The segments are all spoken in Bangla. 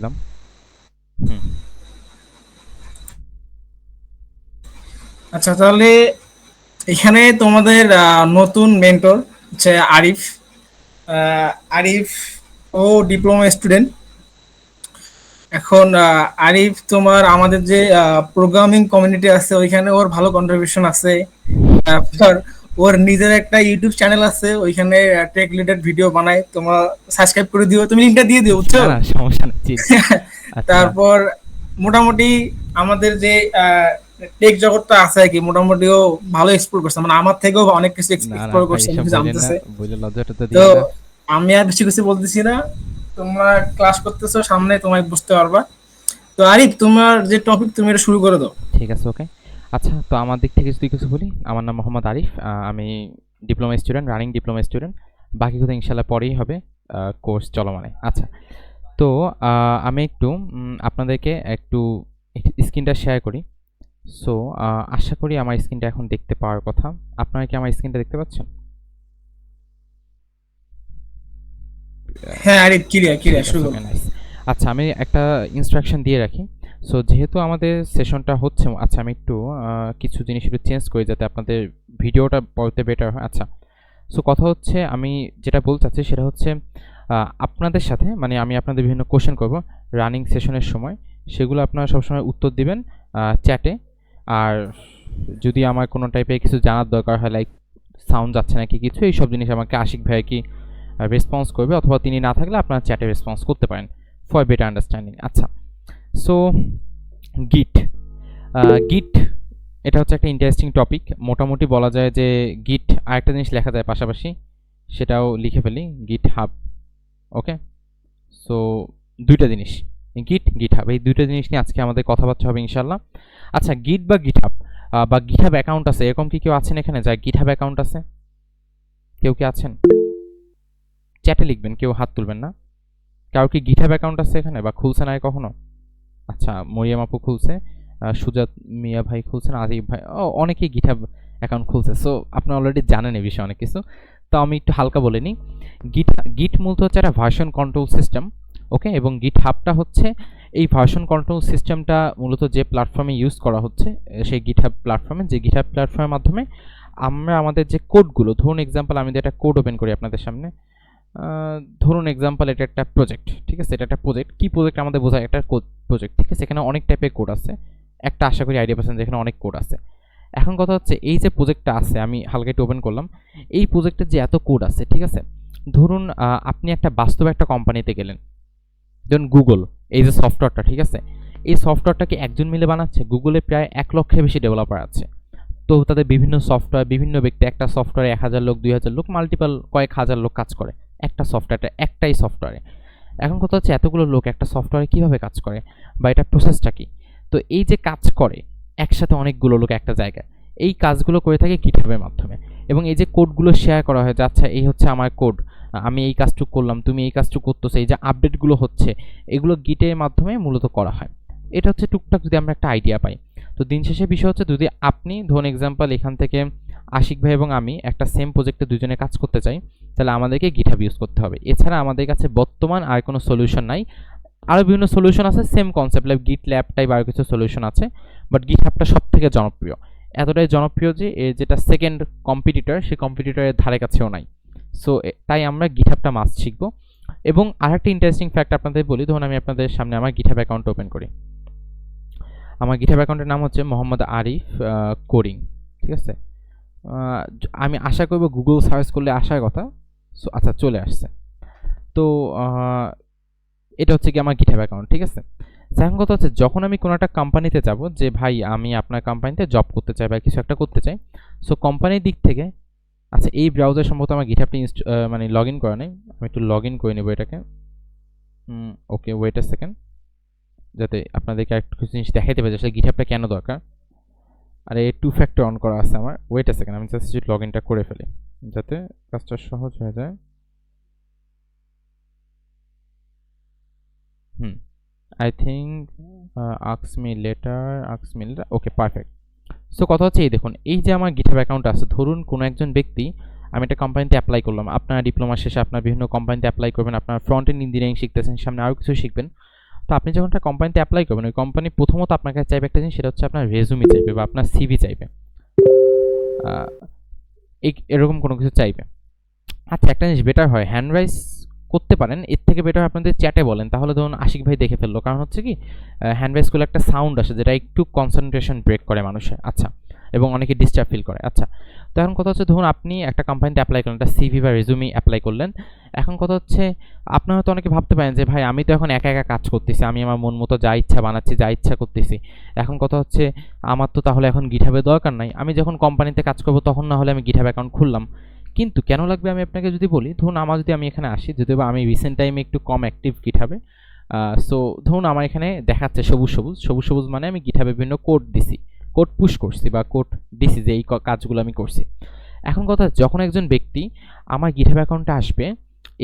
একদম। হুম। আচ্ছা, তাহলে এখানে তোমাদের নতুন মেন্টর হচ্ছে আরিফ। আরিফ ও ডিপ্লোমা স্টুডেন্ট। এখন আরিফ তোমার আমাদের যে প্রোগ্রামিং কমিউনিটি আছে ওইখানে ওর ভালো কন্ট্রিবিউশন আছে। তারপর ওর নিজের একটা ইউটিউব চ্যানেল আছে, ওইখানে টেক রিলেটেড ভিডিও বানায়, তোমরা সাবস্ক্রাইব করে দিও, তুমি লিঙ্কটা দিয়ে দিও, বুঝছো? না না, সমস্যা নেই, জি জি। আচ্ছা। তারপর মোটামুটি আমাদের যে টেক জগৎটা আছে আর কি, মোটামুটিও ভালো এক্সপ্লোর করছে, মানে আমার থেকেও অনেক কিছু না না এক্সপ্লোর ভাই, করছে, অনেক এসব কিছু বললেন না, জানতেছে। বলে লজ্জাটা তো তো দিয়েন না। আমি আর বেশি কিছু বলতেছি না, তোমরা ক্লাস করতেছো, সামনে তোমায় বুঝতে পারবা। তো আরিফ, তোমার যে টপিক, তুমি এটা শুরু করে দাও। ঠিক আছে, ওকে। আচ্ছা, তো আমার দিক থেকে যদি কিছু বলি, আমার নাম মোহাম্মদ আরিফ। আমি diploma student, running diploma student. বাকি কথা ইনশাল্লাহ পরেই হবে, কোর্স চলমানে। আচ্ছা, তো আমি একটু আপনাদেরকে একটু স্ক্রিনটা শেয়ার করি। সো আশা করি আমার স্ক্রিনটা এখন দেখতে পাওয়ার কথা। আপনারা কি আমার স্ক্রিনটা দেখতে পাচ্ছেন? হ্যাঁ আরিফ, ক্লিয়ার ঠিক ক্লিয়ার, শুরু আছে, করো। ওকে, নাইস। আচ্ছা, আমি একটা ইনস্ট্রাকশন দিয়ে রাখি। সো যেহেতু আমাদের সেশনটা হচ্ছে, আচ্ছা আমি একটু কিছু জিনিস একটু চেঞ্জ করি যাতে আপনাদের ভিডিওটা বলতে বেটার হয়। আচ্ছা, সো কথা হচ্ছে, আমি যেটা বলতে চাচ্ছি সেটা হচ্ছে আপনাদের সাথে, মানে আমি আপনাদের বিভিন্ন কোশ্চেন করব রানিং সেশনের সময়, সেগুলো আপনারা সবসময় উত্তর দিবেন চ্যাটে। আর যদি আমার কোনো টাইপের কিছু জানার দরকার হয়, লাইক সাউন্ড যাচ্ছে নাকি কিছু, এই সব জিনিস আমাকে আশিক ভাই কি রেসপন্স করবে, অথবা তিনি না থাকলে আপনারা চ্যাটে রেসপন্স করতে পারেন ফর বেটার আন্ডারস্ট্যান্ডিং। আচ্ছা, সো গিট, গিট এটা হচ্ছে একটা ইন্টারেস্টিং টপিক। মোটামুটি বলা যায় যে গিট আরেকটা জিনিস লেখা যায় পাশাপাশি, সেটাও লিখে ফেলি, গিট হাব। ওকে, সো দুইটা জিনিস, গিট গিট হাব, এই দুইটা জিনিস নিয়ে আজকে আমাদের কথাবার্তা হবে ইনশাল্লাহ। আচ্ছা, গিট বা গিট হাব বা গিট হাব অ্যাকাউন্ট আছে, এরকম কি কেউ আছেন এখানে যার গিট হাব অ্যাকাউন্ট আছে? কেউ কি আছেন? চ্যাটে লিখবেন, কেউ হাত তুলবেন না। কারো কি গিট হাব অ্যাকাউন্ট আছে এখানে, বা খুলছে না কখনো? আচ্ছা, মরিয়াম আপু খুলছে, সুজাত মিয়া ভাই খুলছেন, আজিব ভাই, ও অনেকেই গিটহাব অ্যাকাউন্ট খুলছে। সো আপনি অলরেডি জানেন এই বিষয়ে অনেক কিছু। তো আমি একটু হালকা বলে নিই। গিট গিট মূলত হচ্ছে একটা ভার্সন কন্ট্রোল সিস্টেম। ওকে, এবং গিট হাবটা হচ্ছে এই ভার্সন কন্ট্রোল সিস্টেমটা মূলত যে প্ল্যাটফর্মে ইউজ করা হচ্ছে, সেই গিটহাব প্ল্যাটফর্মে, যে গিটহাব প্ল্যাটফর্মের মাধ্যমে আমরা আমাদের যে কোডগুলো, ধরুন এক্সাম্পল আমি একটা কোড ওপেন করি আপনাদের সামনে। ধরুন এক্সাম্পল, এটা একটা প্রজেক্ট, ঠিক আছে? এটা একটা প্রজেক্ট, কি প্রজেক্ট আমাদের বোঝায়, একটা কোড প্রজেক্ট, ঠিক আছে? এখানে অনেক টাইপের কোড আছে, একটা আশা করি আইডিয়া পাচ্ছেন যে এখানে অনেক কোড আছে। এখন কথা হচ্ছে, এই যে প্রজেক্টটা আছে, আমি হালকা একটু ওপেন করলাম, এই প্রজেক্টের যে এত কোড আছে, ঠিক আছে? ধরুন আপনি একটা বাস্তবে একটা কোম্পানিতে গেলেন, ধরুন গুগল, এই যে সফটওয়্যারটা, ঠিক আছে? এই সফটওয়্যারটাকে একজন মিলে বানাচ্ছে? গুগলে প্রায় 1 লক্ষের বেশি ডেভেলপার আছে। তো তাদের বিভিন্ন সফটওয়্যার, বিভিন্ন ব্যক্তি, একটা সফটওয়্যারে 1,000 লোক, 2,000 লোক, মাল্টিপাল কয়েক হাজার লোক কাজ করে একটা সফটওয়্যারটা, একটাই সফটওয়্যারে। এখন কথা হচ্ছে, এতগুলো লোক একটা সফটওয়্যারে কিভাবে কাজ করে, বা এটা প্রসেসটা কি? তো এই যে কাজ করে একসাথে অনেকগুলো লোক একটা জায়গায়, এই কাজগুলো করে থাকে গিটহাবের মাধ্যমে। এবং এই যে কোডগুলো শেয়ার করা হয়, যে আচ্ছা এই হচ্ছে আমার কোড, আমি এই কাজটুকু করলাম, তুমি এই কাজটুকু করতেছো, এই যে আপডেটগুলো হচ্ছে, এগুলো গিটের মাধ্যমে মূলত করা হয়। এটা হচ্ছে টুকটাক যদি আমরা একটা আইডিয়া পাই। তো দিন শেষে বিষয় হচ্ছে, যদি আপনি ধরুন এক্সাম্পল এখান থেকে আশিক ভাই এবং আমি একটা সেম প্রজেক্টে দুজনে কাজ করতে চাই, তাহলে আমাদেরকে গিটহাব ইউজ করতে হবে। এছাড়া আমাদের কাছে বর্তমান আর কোনো সলিউশন নাই। আরও বিভিন্ন সলিউশন আছে সেম কনসেপ্ট, লাইক গিট ল্যাব টাইপ আরও কিছু সলিউশন আছে, বাট গিটহাবটা সব থেকে জনপ্রিয়। এতটাই জনপ্রিয় যে এর যেটা সেকেন্ড কম্পিটিটর, সেই কম্পিটিটরের ধারে কাছেও নাই। সো তাই আমরা গিটহাবটা মাস্ট শিখবো। এবং আরেকটা ইন্টারেস্টিং ফ্যাক্ট আপনাদের বলি, ধরুন আমি আপনাদের সামনে আমার গিটহাব অ্যাকাউন্ট ওপেন করি। আমার গিটহাব অ্যাকাউন্টের নাম হচ্ছে মোহাম্মদ আরিফ কোডিং, ঠিক আছে? আমি আশা করব গুগল সার্চ করলে আসার কথা। সো আচ্ছা, চলে আসছে। তো এটা হচ্ছে কি আমার গিটহাব অ্যাকাউন্ট, ঠিক আছে? এখন কথা হচ্ছে, যখন আমি কোনো একটা কোম্পানিতে যাব, যে ভাই আমি আপনার কোম্পানিতে জব করতে চাই বা কিছু একটা করতে চাই, সো কোম্পানির দিক থেকে, আচ্ছা এই ব্রাউজার সম্ভবত আমার গিটহাবটা মানে লগ ইন করা নেই, আমি একটু লগ ইন করে নেব এটাকে। ওকে, ওয়েট এ সেকেন্ড, যাতে আপনাদেরকে একটু কিছু জিনিস দেখাইতে পারে আসলে গিটহাবটা কেন দরকার। আর এই টু ফ্যাক্টর অন করা আছে আমার। ওয়েট এ সেকেন্ড, আমি জাস্ট লগ ইনটা করে ফেলি যাতে কাজটা সহজ হয়ে যায়। হুম, আই থিঙ্ক আক্স me later, okay, perfect. So কথা হচ্ছে, এই দেখুন, এই যে আমার গিটহাব অ্যাকাউন্ট আছে, ধরুন কোনো একজন ব্যক্তি, আমি একটা কোম্পানিতে অ্যাপ্লাই করলাম, আপনারা ডিপ্লোমা শেষে আপনার বিভিন্ন কোম্পানিতে অ্যাপ্লাই করবেন, আপনার ফ্রন্ট এন্ড ইঞ্জিনিয়ারিং শিখতেছেন, সামনে আরও কিছু শিখবেন। তো আপনি যখন একটা কোম্পানিতে অ্যাপ্লাই করবেন, ওই কোম্পানি প্রথমত আপনার কাছে চাইবে একটা জিনিস, সেটা হচ্ছে আপনার রেজুমি চাইবে বা আপনার সিভি চাইবে, এরকম কোনো কিছু চাইবে। আচ্ছা, একটা জিনিস বেটার হয়, হ্যান্ড রাইজ করতে পারেন, এর থেকে বেটার আপনাদের চ্যাটে বলেন, তাহলে ধরুন আশিক ভাই দেখে ফেললো। কারণ হচ্ছে কি, হ্যান্ড রাইজ করলে একটা সাউন্ড আসে যেটা একটু কনসেন্ট্রেশন ব্রেক করে মানুষের। আচ্ছা, এবং অনেকে ডিস্টার্ব ফিল করে। আচ্ছা, তো এখন কথা হচ্ছে, ধরুন আপনি একটা কোম্পানিতে অ্যাপ্লাই করলেন, একটা সিভি বা রেজুমি অ্যাপ্লাই করলেন। এখন কথা হচ্ছে, আপনারা হয়তো অনেকে ভাবতে পারেন যে ভাই আমি তো এখন একা একা কাজ করতেছি, আমি আমার মন মতো যা ইচ্ছা বানাচ্ছি, যা ইচ্ছা করতেছি। এখন কথা হচ্ছে, আমার তো তাহলে এখন গিটহাবের দরকার নাই, আমি যখন কোম্পানিতে কাজ করবো তখন না হলে আমি গিটহাব অ্যাকাউন্ট খুললাম। কিন্তু কেন লাগবে আমি আপনাকে যদি বলি, ধরুন আমার যদি আমি এখানে আসি, যদিও বা আমি রিসেন্ট টাইমে একটু কম অ্যাক্টিভ গিটহাবে। সো ধরুন আমার এখানে দেখাচ্ছে সবুজ সবুজ সবুজ সবুজ, মানে আমি গিটহাবে বিভিন্ন কোড দিছি, কোড পুশ করছি বা কোড দিছি যে এই কাজগুলো আমি করছি। এখন কথা, যখন একজন ব্যক্তি আমার গিটহাব অ্যাকাউন্টে আসবে,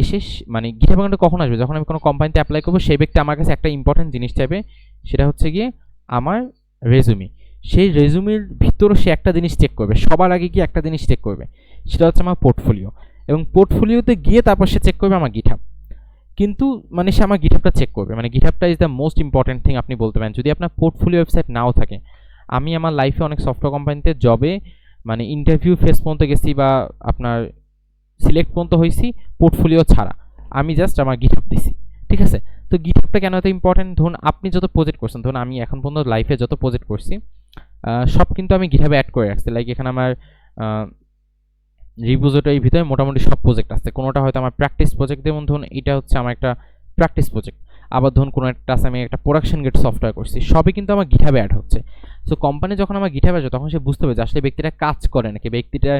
এসে মানে গিটহাব অ্যাকাউন্টে কখন আসবে, যখন আমি কোনো কোম্পানিতে অ্যাপ্লাই করবো, সেই ব্যক্তি আমার কাছে একটা ইম্পর্টেন্ট জিনিস চাইবে, সেটা হচ্ছে গিয়ে আমার রেজুমি। সেই রেজুমির ভিতরও সে একটা জিনিস চেক করবে, সবার আগে কি একটা জিনিস চেক করবে, সেটা হচ্ছে আমার পোর্টফোলিও। এবং পোর্টফোলিওতে গিয়ে তারপর সে চেক করবে আমার গিটহাব। কিন্তু মানে সে আমার গিটহাবটা চেক করবে, মানে গিটহাবটা is the most important thing আপনি বলতে পারেন, যদি আপনার পোর্টফোলিও ওয়েবসাইট নাও থাকে। আমি আমার লাইফে অনেক সফটওয়্যার কোম্পানিতে জবে মানে ইন্টারভিউ ফেস পর্যন্ত গেছি বা আপনার সিলেক্ট পর্যন্ত হয়েছি পোর্টফোলিও ছাড়া, আমি জাস্ট আমার গিটহাব দিছি। ঠিক আছে, তো গিটহাবটা কেন এত ইম্পর্টেন্ট, ধরুন আপনি যত প্রজেক্ট করছেন, ধরুন আমি এখন পর্যন্ত লাইফে যত প্রজেক্ট করছি সব কিন্তু আমি গিটহাবে অ্যাড করে রাখছি। লাইক এখানে আমার রিপোজিটরির ভিতরে মোটামুটি সব প্রজেক্ট আছে, কোনোটা হয়তো আমার প্র্যাকটিস প্রজেক্ট, যেমন ধরুন এটা হচ্ছে আমার একটা প্র্যাকটিস প্রজেক্ট। আবার ধরুন কোনো একটা আছে আমি একটা প্রোডাকশন গেট সফটওয়্যার করছি, সবই কিন্তু আমার গিটহাবে অ্যাড হচ্ছে। সো কোম্পানি যখন আমার গিটহাবে আসবে, তখন সে বুঝতে হবে যে আসলে ব্যক্তিটা কাজ করে নাকি, ব্যক্তিটার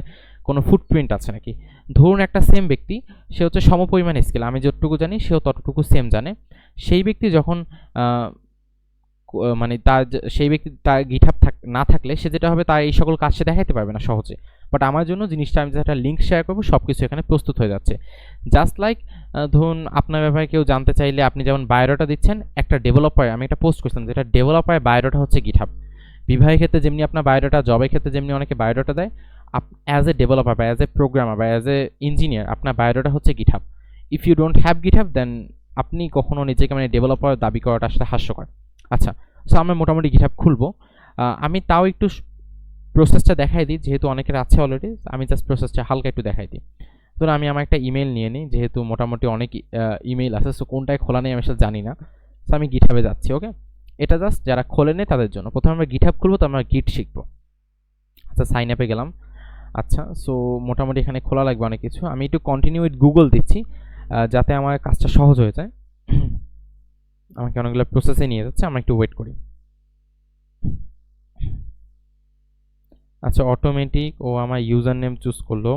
কোনো ফুটপ্রিন্ট আছে নাকি। ধরুন একটা সেম ব্যক্তি, সে হচ্ছে সমপরিমাণ স্কিল, আমি যতটুকু জানি সেও ততটুকু সেম জানে। সেই ব্যক্তি যখন মানে তার সেই ব্যক্তি তার গিটহাব না থাকলে সে যেটা হবে, তার এই সকল কাজ সে দেখাইতে পারবে না সহজে। বাট আমার জন্য জিনিসটা, আমি যেটা লিঙ্ক শেয়ার করবো, সব কিছু এখানে প্রস্তুত হয়ে যাচ্ছে। জাস্ট লাইক ধরুন আপনার ব্যাপারে কেউ জানতে চাইলে, আপনি যেমন বায়োডাটা দিচ্ছেন, একটা ডেভেলপার, আমি একটা পোস্ট করছিলাম যেটা ডেভেলপারের বায়োডাটা হচ্ছে গিটহাব। বিবাহের ক্ষেত্রে যেমনি আপনার বায়োডাটা, জবের ক্ষেত্রে যেমনি অনেকে বায়োডাটা দেয়, অ্যাজ এ ডেভেলপার বা অ্যাজ এ প্রোগ্রামার বা অ্যাজ এ ইঞ্জিনিয়ার, আপনার বায়োডাটা হচ্ছে GitHub. If you don't have GitHub, then আপনি কখনো নিজেকে মানে ডেভেলপার দাবি করাটা আসলে হাস্যকর। আচ্ছা, সো আমরা মোটামুটি গিটহাব খুলবো। আমি তাও একটু প্রসেসটা দেখাই দিই, যেহেতু অনেকের আছে অলরেডি, আমি জাস্ট প্রসেসটা হালকা একটু দেখাই দিই। ধরুন আমি আমার একটা ইমেল নিয়ে নিই, যেহেতু মোটামুটি অনেক ইমেল আছে, সো কোনটায় খোলা নেই আমি আসলে জানি না। সো আমি গিটহাবে যাচ্ছি। ওকে, এটা জাস্ট যারা খোলে নেই তাদের জন্য। প্রথমে আমরা গিটহাব খুলবো, তো আমরা গিট শিখবো। আচ্ছা, সাইন আপে গেলাম। আচ্ছা, সো মোটামুটি এখানে খোলা লাগবে অনেক কিছু। আমি একটু কন্টিনিউ উইথ গুগল দিচ্ছি যাতে আমার কাজটা সহজ হয়ে যায়। আমাকে অনেকগুলো প্রসেসে নিয়ে যাচ্ছে, আমরা একটু ওয়েট করি। আচ্ছা, অটোমেটিক ও আমার ইউজার নেম চুজ করলো।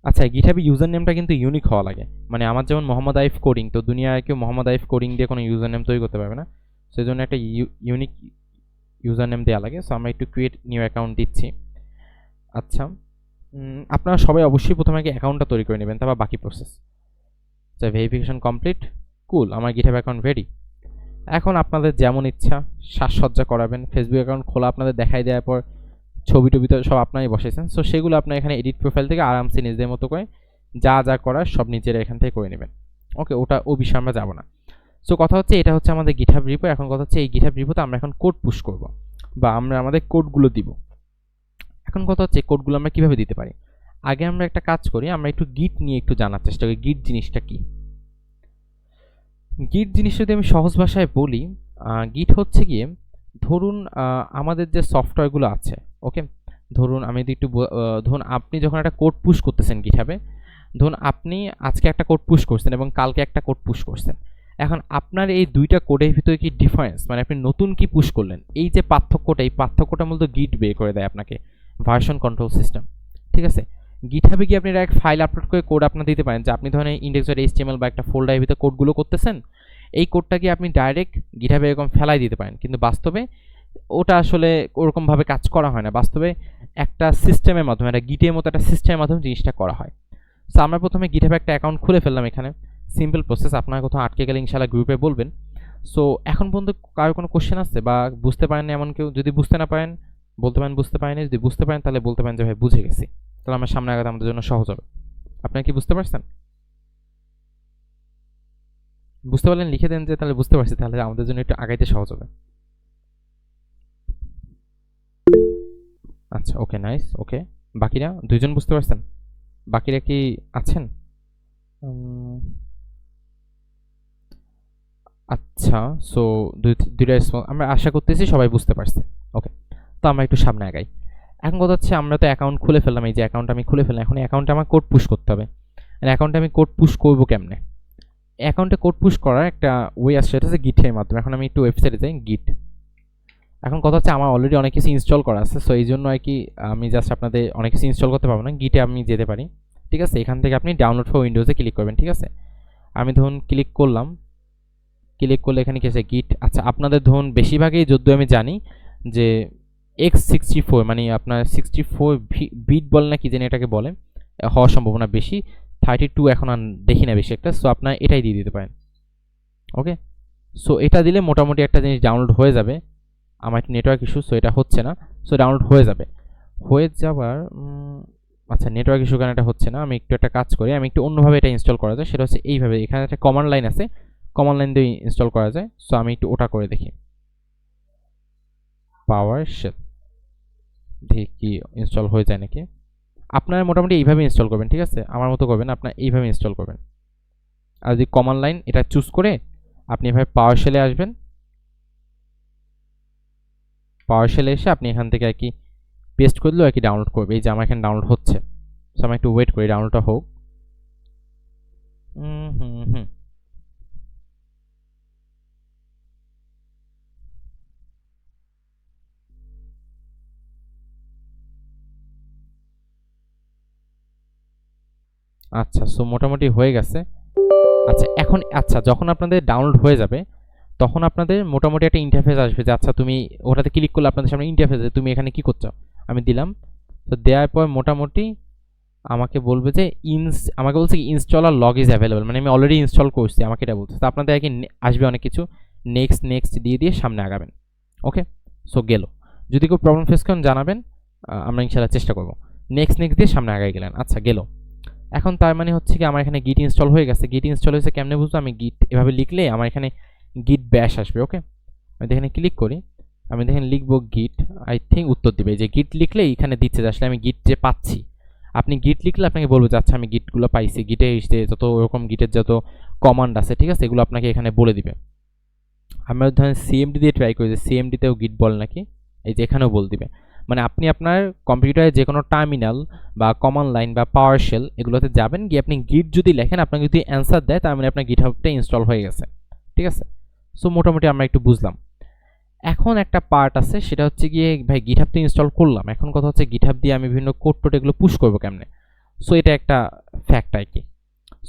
আচ্ছা, গিটহাবে ইউজার নেমটা কিন্তু ইউনিক হওয়া লাগে, মানে আমার যেমন মোহাম্মদ আইফ কোডিং, তো দুনিয়ায় কেউ মোহাম্মদ আইফ কোডিং দিয়ে কোনো ইউজার নেম তৈরি করতে পারবে না। সেই জন্য একটা ইউনিক ইউজার নেম দেওয়া লাগে। সো আমরা একটু ক্রিয়েট নিউ অ্যাকাউন্ট দিচ্ছি। আচ্ছা, আপনারা সবাই অবশ্যই প্রথমে আগে অ্যাকাউন্টটা তৈরি করে নেবেন, তারপর বাকি প্রসেস। আচ্ছা, ভেরিফিকেশন কমপ্লিট, কুল, আমার গিটহাব অ্যাকাউন্ট রেডি। এখন আপনাদের যেমন ইচ্ছা সাজসজ্জা করাবেন। ফেসবুক অ্যাকাউন্ট খোলা আপনাদের দেখাই দেওয়ার পর ছবি টবি তো সব আপনারাই বসেছেন, সো সেগুলো আপনার এখানে এডিট প্রোফাইল থেকে আরামসে নিজেদের মতো করে যা যা করার সব নিজেরা এখান থেকে করে নেবেন। ওকে, ওটা ও বিষয়ে আমরা যাবো না। সো কথা হচ্ছে, এটা হচ্ছে আমাদের গিটহাব রিপো। এখন কথা হচ্ছে, এই গিটহাব রিপোতে আমরা এখন কোড পুশ করব বা আমরা আমাদের কোডগুলো দিব। এখন কথা হচ্ছে, কোডগুলো আমরা কিভাবে দিতে পারি। আগে আমরা একটা কাজ করি, আমরা একটু গিট নিয়ে একটু জানার চেষ্টা করি, গিট জিনিসটা কি। গিট জিনিস যদি আমি সহজ ভাষায় বলি, গিট হচ্ছে গিয়ে, ধরুন আমাদের যে সফটওয়্যারগুলো আছে, ওকে, ধরুন আমি যদি একটু ধরুন আপনি যখন একটা কোড পুশ করতেছেন গিটহাবে, ধরুন আপনি আজকে একটা কোড পুশ করছেন এবং কালকে একটা কোড পুশ করছেন। এখন আপনার এই দুইটা কোডের ভিতরে কি ডিফারেন্স, মানে আপনি নতুন কি পুশ করলেন, এই যে পার্থক্যটা, এই পার্থক্যটা মূলত গিট বের করে দেয় আপনাকে, ভার্সন কন্ট্রোল সিস্টেম। ঠিক আছে, গিটহাবে গিয়ে আপনি এক ফাইল আপলোড করে কোড আপনার দিতে পারেন, যে আপনি ধরেন index.html বা একটা ফোল্ডারের ভিতরে কোডগুলো করতেছেন, এই কোডটাকে আপনি ডাইরেক্ট গিটহাবে এরকম ফেলাই দিতে পারেন। কিন্তু বাস্তবে ওটা আসলে ওরকমভাবে কাজ করা হয় না। বাস্তবে একটা সিস্টেমের মাধ্যমে, একটা গিটের মতো একটা সিস্টেমের মাধ্যমে জিনিসটা করা হয়। সো আমরা প্রথমে গিটহাবে একটা অ্যাকাউন্ট খুলে ফেললাম। এখানে সিম্পল প্রসেস, আপনার কোথাও আটকে গেলে ইনশাআল্লাহ গ্রুপে বলবেন। সো এখন পর্যন্ত কারোর কোনো কোশ্চেন আছে বা বুঝতে পারেন এমন কেউ? যদি বুঝতে না পারেন বলতে পারেন বুঝতে পারেনি, যদি বুঝতে পারেন তাহলে বলতে পারেন যে ভাই বুঝে গেছি, তাহলে আমার সামনে আগাতে আমাদের জন্য সহজ হবে। আপনারা কি বুঝতে পারছেন? বুঝতে পারলেন লিখে দেন যে তাহলে বুঝতে পারছি, তাহলে আমাদের জন্য একটু আগাইতে সহজ হবে। আচ্ছা ওকে নাইস ওকে। বাকিরা দুইজন বুঝতে পারছেন? বাকিরা কি আছেন? উম, আচ্ছা সো দুইটা আমরা আশা করতেছি সবাই বুঝতে পারছে। ওকে, তো আমরা একটু সামনে আগাই। এখন কথা হচ্ছে আমরা তো অ্যাকাউন্ট খুলে ফেললাম, এই যে অ্যাকাউন্ট আমি খুলে ফেললাম, এখন অ্যাকাউন্টে আমার কোড পুশ করতে হবে। অ্যাকাউন্টে আমি কোড পুশ করবো কেমনে? অ্যাকাউন্টে কোড পুশ করার একটা ওয়ে আছে, সেটা হচ্ছে গিটের মাধ্যমে। এখন আমি একটু ওয়েবসাইটে যাই, গিট। এখন কথা হচ্ছে আমার অলরেডি অনেক কিছু ইনস্টল করা আছে, সো এই জন্য আর কি আমি জাস্ট আপনাদের অনেক কিছু ইনস্টল করতে পারবো না, গিটে আমি যেতে পারি। ঠিক আছে, এখান থেকে আপনি ডাউনলোড ফর উইন্ডোজে ক্লিক করবেন। ঠিক আছে, আমি ধরুন ক্লিক করলাম, ক্লিক করলে এখানে কি আছে গিট। আচ্ছা আপনাদের ধরুন বেশিরভাগই যদ্য আমি জানি যে X64 মানে আপনার 64 বিট বলে না কি জানি এটাকে বলে, হওয়ার সম্ভাবনা বেশি। 32 এখন আর দেখি না বেশি একটা, সো আপনার এটাই দিয়ে দিতে পারেন। ওকে, সো এটা দিলে মোটামুটি একটা জিনিস ডাউনলোড হয়ে যাবে। আমার একটু নেটওয়ার্ক ইস্যু, সো এটা হচ্ছে না, সো ডাউনলোড হয়ে যাবে। হয়ে যাবার আচ্ছা নেটওয়ার্ক ইস্যু কারণে এটা হচ্ছে না। আমি একটু একটা কাজ করি, আমি একটু অন্যভাবে এটা ইনস্টল করা যায়, সেটা হচ্ছে এইভাবে। এখানে একটা কমান্ড লাইন আছে, কমান্ড লাইন দিয়ে ইনস্টল করা যায়। সো আমি একটু ওটা করে দেখি, পাওয়ার শেল, দেখি কি ইনস্টল হয়ে যায় নাকি। আপনারা মোটামুটি এইভাবে ইনস্টল করবেন। ঠিক আছে, আমার মতো করবেন, আপনার এইভাবে ইনস্টল করবেন। আর যদি কমান্ড লাইন এটা চুজ করে আপনি এভাবে পাওয়ার শেলে আসবেন, পাওয়ার শেলে এসে আপনি এখান থেকে আর কি পেস্ট করলেও আর কি ডাউনলোড করবে। এই যে আমার এখানে ডাউনলোড হচ্ছে, সো আমি একটু ওয়েট করি ডাউনলোডটা হোক। হুম হুম হুম আচ্ছা সো মোটামুটি হয়ে গেছে। আচ্ছা এখন আচ্ছা যখন আপনাদের ডাউনলোড হয়ে যাবে তখন আপনাদের মোটামুটি একটা ইন্টারফেস আসবে যে আচ্ছা তুমি ওটাতে ক্লিক করলে আপনাদের সামনে ইন্টারফেস তুমি এখানে কি করছো। আমি দিলাম, তো দেওয়ার পর মোটামুটি আমাকে বলবে যে আমাকে বলছে কি ইনস্টলার লগ ইজ অ্যাভেলেবল, মানে আমি অলরেডি ইনস্টল করছি আমাকে এটা বলছে। তো আপনাদের আর কি আসবে অনেক কিছু, নেক্সট নেক্সট দিয়ে দিয়ে সামনে আগাবেন। ওকে, সো গেল। যদি কেউ প্রবলেম ফেস করেন জানাবেন, আমরা ইনশাল্লাহ চেষ্টা করবো। নেক্সট নেক্সট দিয়ে সামনে আগাই গেলেন, আচ্ছা গেল। এখন তার মানে হচ্ছে কি আমার এখানে গিট ইনস্টল হয়ে গেছে। গিট ইনস্টল হয়েছে কেমনে বুঝবো? আমি গিট এভাবে লিখলে আমার এখানে গিট ব্যাশ আসবে। ওকে, আমি এখানে ক্লিক করি, আমি দেখেন লিখবো গিট, আই থিঙ্ক উত্তর দিবে যে গিট লিখলে এখানে দিচ্ছে যে আসলে আমি গিট যে পাচ্ছি। আপনি গিট লিখলে আপনাকে বলবো যে আচ্ছা আমি গিটগুলো পাইছি, গিটে এসে যত ওরকম গিটের যত কমান্ড আছে ঠিক আছে এগুলো আপনাকে এখানে বলে দিবে। আমরা ধরেন সিএমডি দিয়ে ট্রাই করি যে সিএমডিতেও গিট বল নাকি, এই যে এখানেও বল দিবে। মানে আপনি আপনার কম্পিউটারে যে কোনো টার্মিনাল বা কমান্ড লাইন বা পাওয়ার শেল এগুলোতে যাবেন, গিয়ে আপনি গিট যদি লেখেন আপনাকে যদি অ্যান্সার দেয় তার মানে আপনার গিট হাবটা ইনস্টল হয়ে গেছে। ঠিক আছে, সো মোটামুটি আমরা একটু বুঝলাম। এখন একটা পার্ট আছে সেটা হচ্ছে গিয়ে ভাই গিটহাব তো ইনস্টল করলাম, এখন কথা হচ্ছে গিটহাব দিয়ে আমি বিভিন্ন কোড টোড এগুলো পুশ করবো কেমনে। সো এটা একটা ফ্যাক্ট আর কি।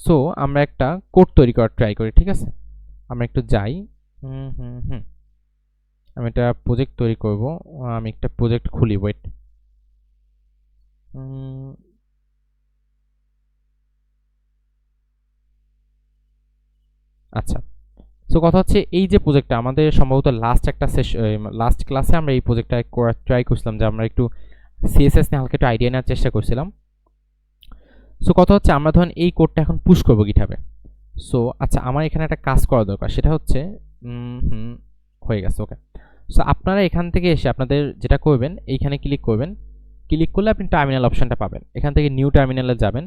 সো আমরা একটা কোড তৈরি করার ট্রাই করি। ঠিক আছে, আমরা একটু যাই। হুম হুম হুম আমি একটা প্রজেক্ট তৈরি করব। আমি একটা প্রজেক্ট খুলি, ওয়েট। আচ্ছা, সো কথা হচ্ছে এই যে প্রজেক্টটা আমাদের সম্ভবত লাস্ট ক্লাসে আমরা এই প্রজেক্টটা করার ট্রাই করছিলাম, যে আমরা একটু সিএসএস নিয়ে হালকা একটু আইডিয়া নেওয়ার চেষ্টা করছিলাম। সো কথা হচ্ছে আমরা ধরেন এই কোডটা এখন পুশ করবো গিটহাবে। সো আচ্ছা আমার এখানে একটা কাজ করা দরকার, সেটা হচ্ছে হয়ে গেছে। ওকে, সো আপনারা এখান থেকে এসে আপনাদের যেটা করবেন এইখানে ক্লিক করবেন, ক্লিক করলে আপনি টার্মিনাল অপশনটা পাবেন, এখান থেকে নিউ টার্মিনালে যাবেন।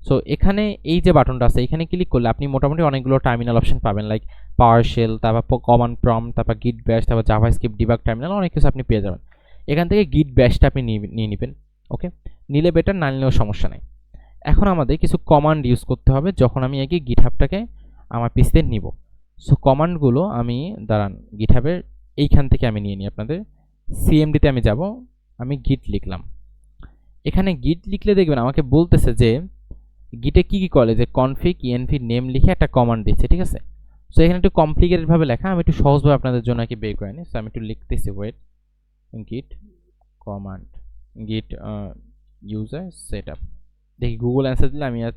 সো এখানে এই যে বাটনটা আছে এখানে ক্লিক করলে আপনি মোটামুটি অনেকগুলো টার্মিনাল অপশন পাবেন, লাইক পাওয়ার শেল, তারপর কমান্ড প্রম্পট, তারপর গিট ব্যাশ, তারপর জাভাস্ক্রিপ্ট ডিবাগ টার্মিনাল, অনেক কিছু আপনি পেয়ে যাবেন। এখান থেকে গিট ব্যাশটা আপনি নিয়ে নেবেন। ওকে, নিলে বেটার, না নিলেও সমস্যা নেই। এখন আমাদের কিছু কমান্ড ইউজ করতে হবে যখন আমি আগে গিটহাবটাকে আমার পিসিতে নিব। সো কমান্ডগুলো আমি দাঁড়ান গিটহাবের এইখান থেকে আমি নিয়ে নিই আপনাদের। সিএমডিতে আমি যাব, আমি গিট লিখলাম। এখানে গিট লিখলে দেখবেন আমাকে বলতেছে যে গিটে কি কি করে, যে কনফিগ ইএনভি নেম লিখে একটা কমান্ড দিচ্ছে। ঠিক আছে, সো এখানে একটু কমপ্লিকেটেড ভাবে লেখা, আমি একটু সহজভাবে আপনাদের জন্য কি বের করে নিই। সো আমি একটু লিখতেছি, ওয়েট। গিট কমান্ড, গিট ইউজার সেটআপ, দেখি গুগল অ্যান্সার দিলে আমি আর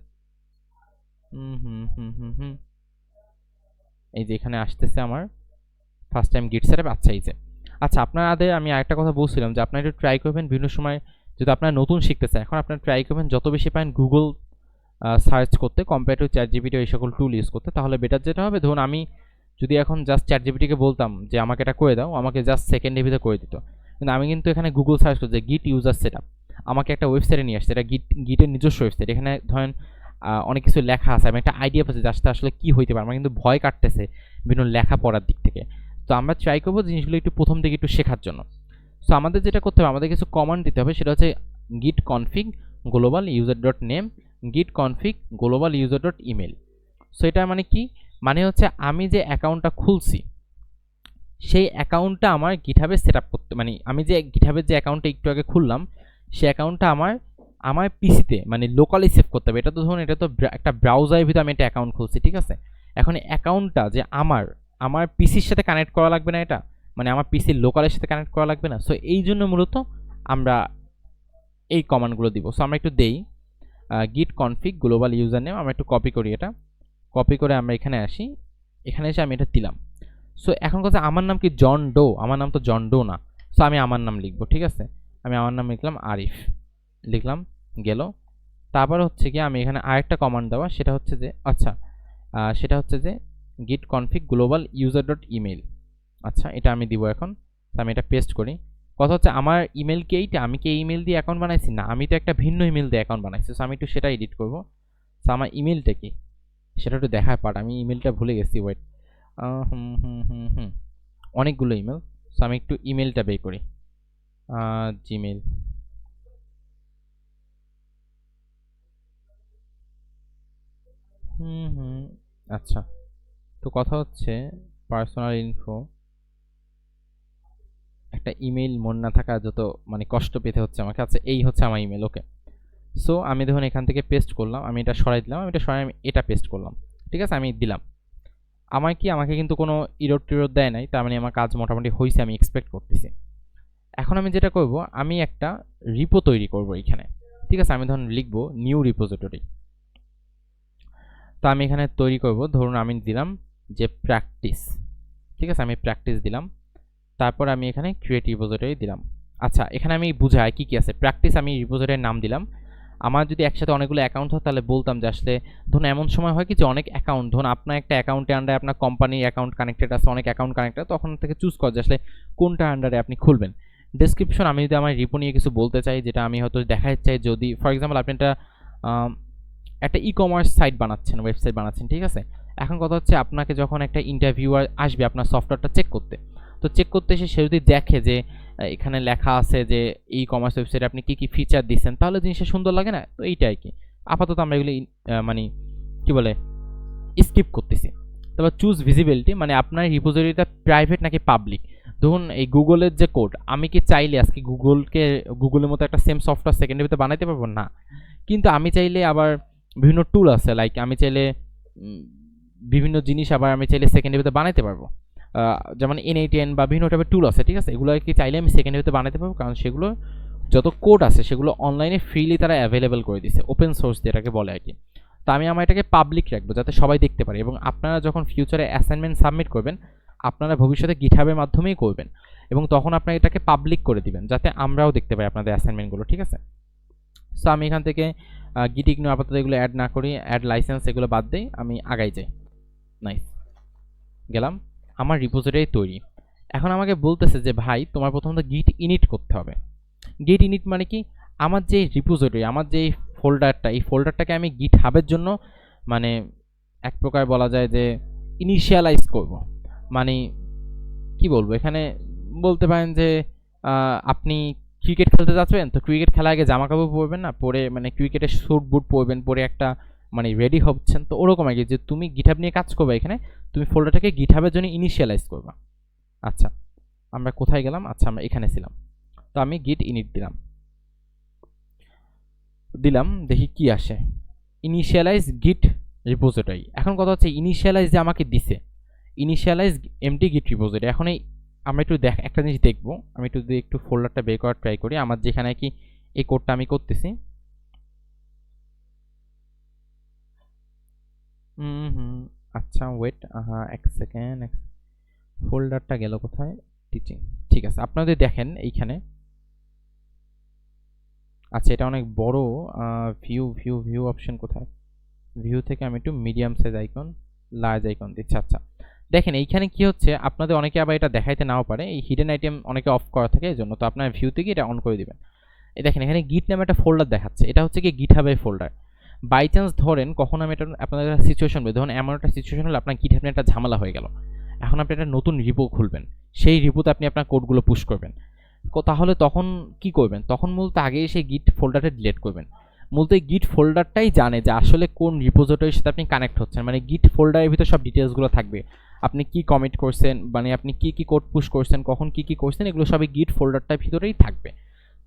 এই যে এখানে আসতেছে আমার ফার্স্ট টাইম গিট সেটআপ। আচ্ছা এই যে আচ্ছা আপনাদের আমি আরেকটা কথা বলছিলাম যে আপনারা একটু ট্রাই করবেন বিভিন্ন সময় যদি আপনারা নতুন শিখতে চান, এখন আপনারা ট্রাই করবেন যত বেশি পারেন গুগল সার্চ করতে কম্পেয়ার টু চ্যাটজিপিটি এই সকল টুল ইউজ করতে, তাহলে বেটার যেটা হবে, ধরুন আমি যদি এখন জাস্ট চ্যাটজিপিটিকে বলতাম যে আমাকে এটা করে দাও, আমাকে জাস্ট সেকেন্ডের ভিতরে করে দিত। কিন্তু আমি কিন্তু এখানে গুগল সার্চ করছি যে গিট ইউজার সেট আপ, আমাকে একটা ওয়েবসাইটে নিয়ে আসছে, এটা গিটের নিজস্ব ওয়েবসাইট। এখানে ধরেন অনেক কিছু লেখা আছে, আমি একটা আইডিয়া পাচ্ছি যে আসলে কী হইতে পারে, আমার কিন্তু ভয় কাটতেছে বিভিন্ন লেখা পড়ার দিক থেকে। তো আমরা ট্রাই করবো জিনিসগুলো একটু প্রথম থেকে একটু শেখার জন্য। সো আমাদের যেটা করতে হবে, আমাদের কিছু কমান্ড দিতে হবে, সেটা হচ্ছে git config global user dot name git config global user dot email। So এটা মানে কি, মানে হচ্ছে আমি যে অ্যাকাউন্টটা খুলছি সেই অ্যাকাউন্টটা আমার গিটহাবে সেট আপ করতে, মানে আমি যে গিটহাবের যে অ্যাকাউন্টটা একটু আগে খুললাম সেই অ্যাকাউন্টটা আমার পিসিতে মানে লোকালি সেভ করতে হবে। এটা তো ধরুন এটা তো একটা ব্রাউজারের ভিতরে আমি একটা অ্যাকাউন্ট খুলছি, ঠিক আছে। এখন অ্যাকাউন্টটা যে আমার পিসির সাথে কানেক্ট করা লাগবে না, এটা মানে আমার পিসির লোকালের সাথে কানেক্ট করা লাগবে না। সো এই জন্য মূলত আমরা এই কমান্ডগুলো দিব। সো আমরা একটু দেই গিট কনফিগ গ্লোবাল ইউজার নেম, আমরা একটু কপি করি, এটা কপি করে আমরা এখানে আসি, এখানে এসে আমি এটা দিলাম। সো এখন কথা, আমার নাম কি জন ডো? আমার নাম তো জন ডো না। সো আমি আমার নাম লিখবো, ঠিক আছে। আমি আমার নাম লিখলাম আরিফ, লিখলাম, গেল। তারপর হচ্ছে কি আমি এখানে আরেকটা কমান্ড দেওয়া, সেটা হচ্ছে যে আচ্ছা সেটা হচ্ছে যে গিট config global user dot email. আচ্ছা এটা আমি দিব এখন। আমি এটা পেস্ট করি। কথা হচ্ছে আমার ইমেল কি এইটা, আমি কি এই ইমেল দিয়ে অ্যাকাউন্ট বানাইছি? না, আমি তো একটা ভিন্ন ইমেল দিয়ে অ্যাকাউন্ট বানাইছি। সো আমি একটু সেটা এডিট করব। সো আমার ইমেলটা কি সেটা একটু দেখার পার্ট, আমি ইমেলটা ভুলে গেছি, ওয়েট। অনেকগুলো ইমেল। সো আমি একটু ইমেলটা বের করি, জিমেল। আচ্ছা, তো কথা হচ্ছে পার্সোনাল ইনফো, একটা ইমেল মনে না থাকা যত মানে কষ্ট পেতে হচ্ছে আমাকে। আচ্ছা এই হচ্ছে আমার ইমেল, ওকে। সো আমি দেখুন এখান থেকে পেস্ট করলাম, আমি এটা সরাই দিলাম, আমি এটা সরাই আমি এটা পেস্ট করলাম, ঠিক আছে, আমি দিলাম। আমাকে কিন্তু কোনো ইরোড টিরোড দেয় নাই, তার মানে আমার কাজ মোটামুটি হয়েছে, আমি এক্সপেক্ট করতেছি। এখন আমি যেটা করব, আমি একটা রিপো তৈরি করব এখানে, ঠিক আছে। আমি ধরুন লিখব নিউ রিপোজিটরি। তো আমি এখানে তৈরি করব, ধরুন আমি দিলাম যে প্র্যাকটিস, ঠিক আছে, আমি প্র্যাকটিস দিলাম। তারপর আমি এখানে ক্রিয়েট রিপোজিটরি দিলাম। আচ্ছা এখানে আমি বুঝাই কি কি আছে। প্র্যাকটিস আমি রিপোজিটরির নাম দিলাম। আমার যদি একসাথে অনেকগুলো অ্যাকাউন্ট হয় তাহলে বলতাম যে আসলে ধরুন এমন সময় হয় কি যে অনেক অ্যাকাউন্ট, ধরুন আপনার একটা অ্যাকাউন্টে আন্ডারে আপনার কোম্পানির অ্যাকাউন্ট কানেক্টেড আছে, অনেক অ্যাকাউন্ট কানেক্টেড, তখন থেকে চুজ কর যে আসলে কোনটা আন্ডারে আপনি খুলবেন। ডেসক্রিপশন, আমি যদি আমার রিপো নিয়ে কিছু বলতে চাই, যেটা আমি হয়তো দেখাতে চাই, যদি ফর এক্সাম্পল আপনি একটা ই কমার্স সাইট বানাচ্ছেন, ওয়েবসাইট বানাচ্ছেন, ঠিক আছে। এখন কথা হচ্ছে আপনাকে যখন একটা ইন্টারভিউয়ার আসবে আপনার সফটওয়্যারটা চেক করতে, তো চেক করতে এসে সে যদি দেখে যে এখানে লেখা আছে যে ই কমার্স ওয়েবসাইটে আপনি কী কী ফিচার দিচ্ছেন, তাহলে জিনিসটা সুন্দর লাগে না? তো এইটাই কি, আপাতত আমরা এগুলি মানে কি বলে স্কিপ করতেছি। তারপর চুজ ভিজিবিলিটি, মানে আপনার রিপোজিটরিটা প্রাইভেট নাকি পাবলিক। ধরুন এই গুগলের যে কোড, আমি কি চাইলে আজকে গুগলের মতো একটা সেম সফটওয়্যার সেকেন্ডের ভিতরে বানাইতে পারবো না, কিন্তু আমি চাইলে আবার বিভিন্ন টুল আছে, লাইক আমি চাইলে বিভিন্ন জিনিস আবার আমি চাইলে সেকেন্ডের ভিতরে বানাইতে পারবো। যেমন N8N বা বিভিন্ন টাইপের টুল আছে, ঠিক আছে, এগুলো কি চাইলে আমি সেকেন্ডের ভিতরে বানাতে পারবো, কারণ সেগুলো যত কোড আছে সেগুলো অনলাইনে ফ্রিলি তারা অ্যাভেলেবেল করে দিছে, ওপেন সোর্স যেটাকে বলে আর কি। তো আমি আমার এটাকে পাবলিক রাখবো যাতে সবাই দেখতে পারে, এবং আপনারা যখন ফিউচারে অ্যাসাইনমেন্ট সাবমিট করবেন আপনারা ভবিষ্যতে গিটহাবের মাধ্যমেই করবেন, এবং তখন আপনারা এটাকে পাবলিক করে দিবেন যাতে আমরাও দেখতে পাই আপনাদের অ্যাসাইনমেন্টগুলো, ঠিক আছে। সো আমি এখান থেকে গিট ইগনো আপাতত এগুলো অ্যাড না করি, অ্যাড লাইসেন্স এগুলো বাদ দেই, আমি আগাই যাই। নাইস, গেলাম, আমার রিপোজিটরি তৈরি। এখন আমাকে বলতেছে যে ভাই তোমার প্রথমত গিট ইনিট করতে হবে। গিট ইনিট মানে কি, আমার যে রিপোজিটরি, আমার যে ফোল্ডারটা, এই ফোল্ডারটাকে আমি গিট হাবের জন্য মানে এক প্রকার বলা যায় যে ইনিশিয়ালাইজ করব। মানে কি বলবো, এখানে বলতে পারেন যে আপনি ক্রিকেট খেলতে যাচ্ছেন, তো ক্রিকেট খেলার আগে জামা কাপড় পরবেন না, পরে মানে ক্রিকেটের স্যুট বুট পরবেন, পরে একটা মানে রেডি হচ্ছেন, তো ওরকম আর কি, যে তুমি গিটহাব নিয়ে কাজ করবে, এখানে তুমি ফোল্ডারটাকে গিটহাবের জন্য ইনিশিয়ালাইজ করবা। আচ্ছা আমরা কোথায় গেলাম, আচ্ছা আমরা এখানে ছিলাম। তো আমি গিট ইনিট দিলাম, দেখি কি আসে, ইনিশিয়ালাইজ গিট রিপোজিটরি। এখন কথা হচ্ছে ইনিশিয়ালাইজ যে আমাকে দিছে, ইনিশিয়ালাইজ এমটি গিট রিপোজিটরি, এখন এই আমরা একটু একটা জিনিস দেখবো, আমি একটু ফোল্ডারটা বের করার ট্রাই করি, আমার যেখানে কি এই কোডটা আমি করতেছি। আচ্ছা ওয়েট, এক সেকেন্ড, ফোল্ডারটা গেল কোথায়, টিচিং, ঠিক আছে। আপনাদের দেখেন এইখানে, আচ্ছা এটা অনেক বড়, ভিউ ভিউ ভিউ অপশন কোথায়, ভিউ থেকে আমি একটু medium size icon, large icon দিচ্ছি। আচ্ছা, দেখেন এইখানে কি হচ্ছে, আপনাদের অনেকে আবার এটা দেখাইতে নাও পারে, এই হিডেন আইটেম অনেকে অফ করা থাকে, এই জন্য তো আপনার ভিউ থেকে এটা অন করে দিবেন। এই দেখেন এখানে গিট নামে একটা ফোল্ডার দেখাচ্ছে, এটা হচ্ছে কি গিটহাবের ফোল্ডার। বাই চান্স ধরেন কখন আমি এটা আপনাদের সিচুয়েশন বলি, ধরুন এমন একটা সিচুয়েশন হলে আপনার গিটহাবে একটা ঝামেলা হয়ে গেল, এখন আপনি একটা নতুন রিপো খুলবেন, সেই রিপোতে আপনি আপনার কোডগুলো পুশ করবেন, তাহলে তখন কি করবেন, তখন মূলত আগেই সেই গিট ফোল্ডারটা ডিলিট করবেন। মূলত এই গিট ফোল্ডারটাই জানে যে আসলে কোন রিপোজিটরির সাথে আপনি কানেক্ট হচ্ছেন, মানে গিট ফোল্ডারের ভিতরে সব ডিটেলসগুলো থাকবে, আপনি কি কমিট করছেন, মানে আপনি কি কি কোড পুশ করছেন, কখন কি কি করছেন, এগুলো সবই গিট ফোল্ডারটার ভিতরেই থাকবে।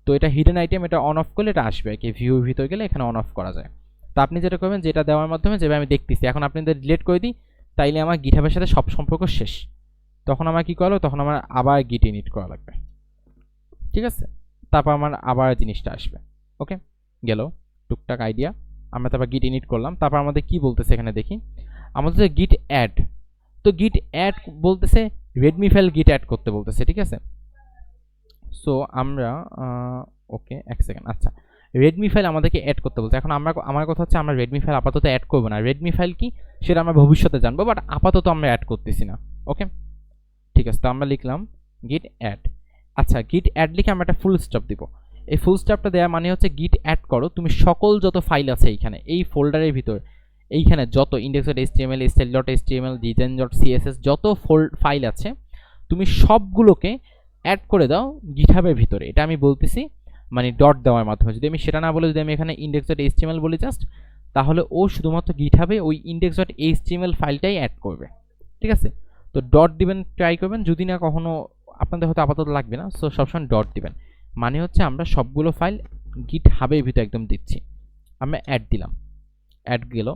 তো এটা হিডেন আইটেম, এটা অন অফ করলে এটা আসবে, কি ভিউ ভিতরে গেলে এখানে অন অফ করা যায়। তো আপনি যেটা করবেন, যেটা দেওয়ার মাধ্যমে যেভাবে আমি দেখতেছি, এখন আপনি যদি ডিলিট করে দিই তাইলে আমার গিটহাবের সাথে সব সম্পর্ক শেষ। তখন আমার কি করলো, তখন আমার আবার গিট ইনিট করা লাগবে, ঠিক আছে? তারপর আমার আবার জিনিসটা আসবে। ওকে, গেল টুকটাক আইডিয়া। আমরা তারপর গিট ইনিট করলাম, তারপর আমাদের কি বলতেছে এখানে দেখি, আমাদের গিট অ্যাড, তো গিট অ্যাড বলতেছে রেডমি ফাইল গিট অ্যাড করতে বলতেছে, ঠিক আছে? সো আমরা ওকে এক সেকেন্ড, আচ্ছা রেডমি ফাইল আমাদেরকে অ্যাড করতে বলছে। এখন আমার কথা হচ্ছে আমরা রেডমি ফাইল আপাতত অ্যাড করবো না, রেডমি ফাইল কি সেটা আমরা ভবিষ্যতে জানবো, বাট আপাতত আমরা অ্যাড করতেছি না। ওকে, ঠিক আছে, তো আমরা লিখলাম গিট অ্যাড। আচ্ছা, গিট অ্যাড লিখে আমরা একটা ফুল স্টপ দিব। এই ফুল স্টপটা দেওয়া মানে হচ্ছে গিট অ্যাড করো তুমি সকল যত ফাইল আছে এইখানে এই ফোল্ডারের ভিতর, এইখানে যত index.html, style.html, design.css যত ফাইল আছে তুমি সবগুলোকে অ্যাড করে দাও গিটহাবের ভিতরে। এটা আমি বলতেছি মানে ডট দেওয়ার মাধ্যমে। যদি আমি সেটা না বলে যদি আমি এখানে index.html বলি জাস্ট, তাহলে ও শুধুমাত্র গিটহাবে ওই index.html ফাইলটাই অ্যাড করবে, ঠিক আছে? তো ডট দিবেন, ট্রাই করবেন, যদি না কখনো আপনাদের হয়তো আপাতত লাগবে না, সো সবসময় ডট দিবেন। মানে হচ্ছে আমরা সবগুলো ফাইল গিটহাবের ভিতরে একদম দিচ্ছি। আমরা অ্যাড দিলাম, অ্যাড গেল।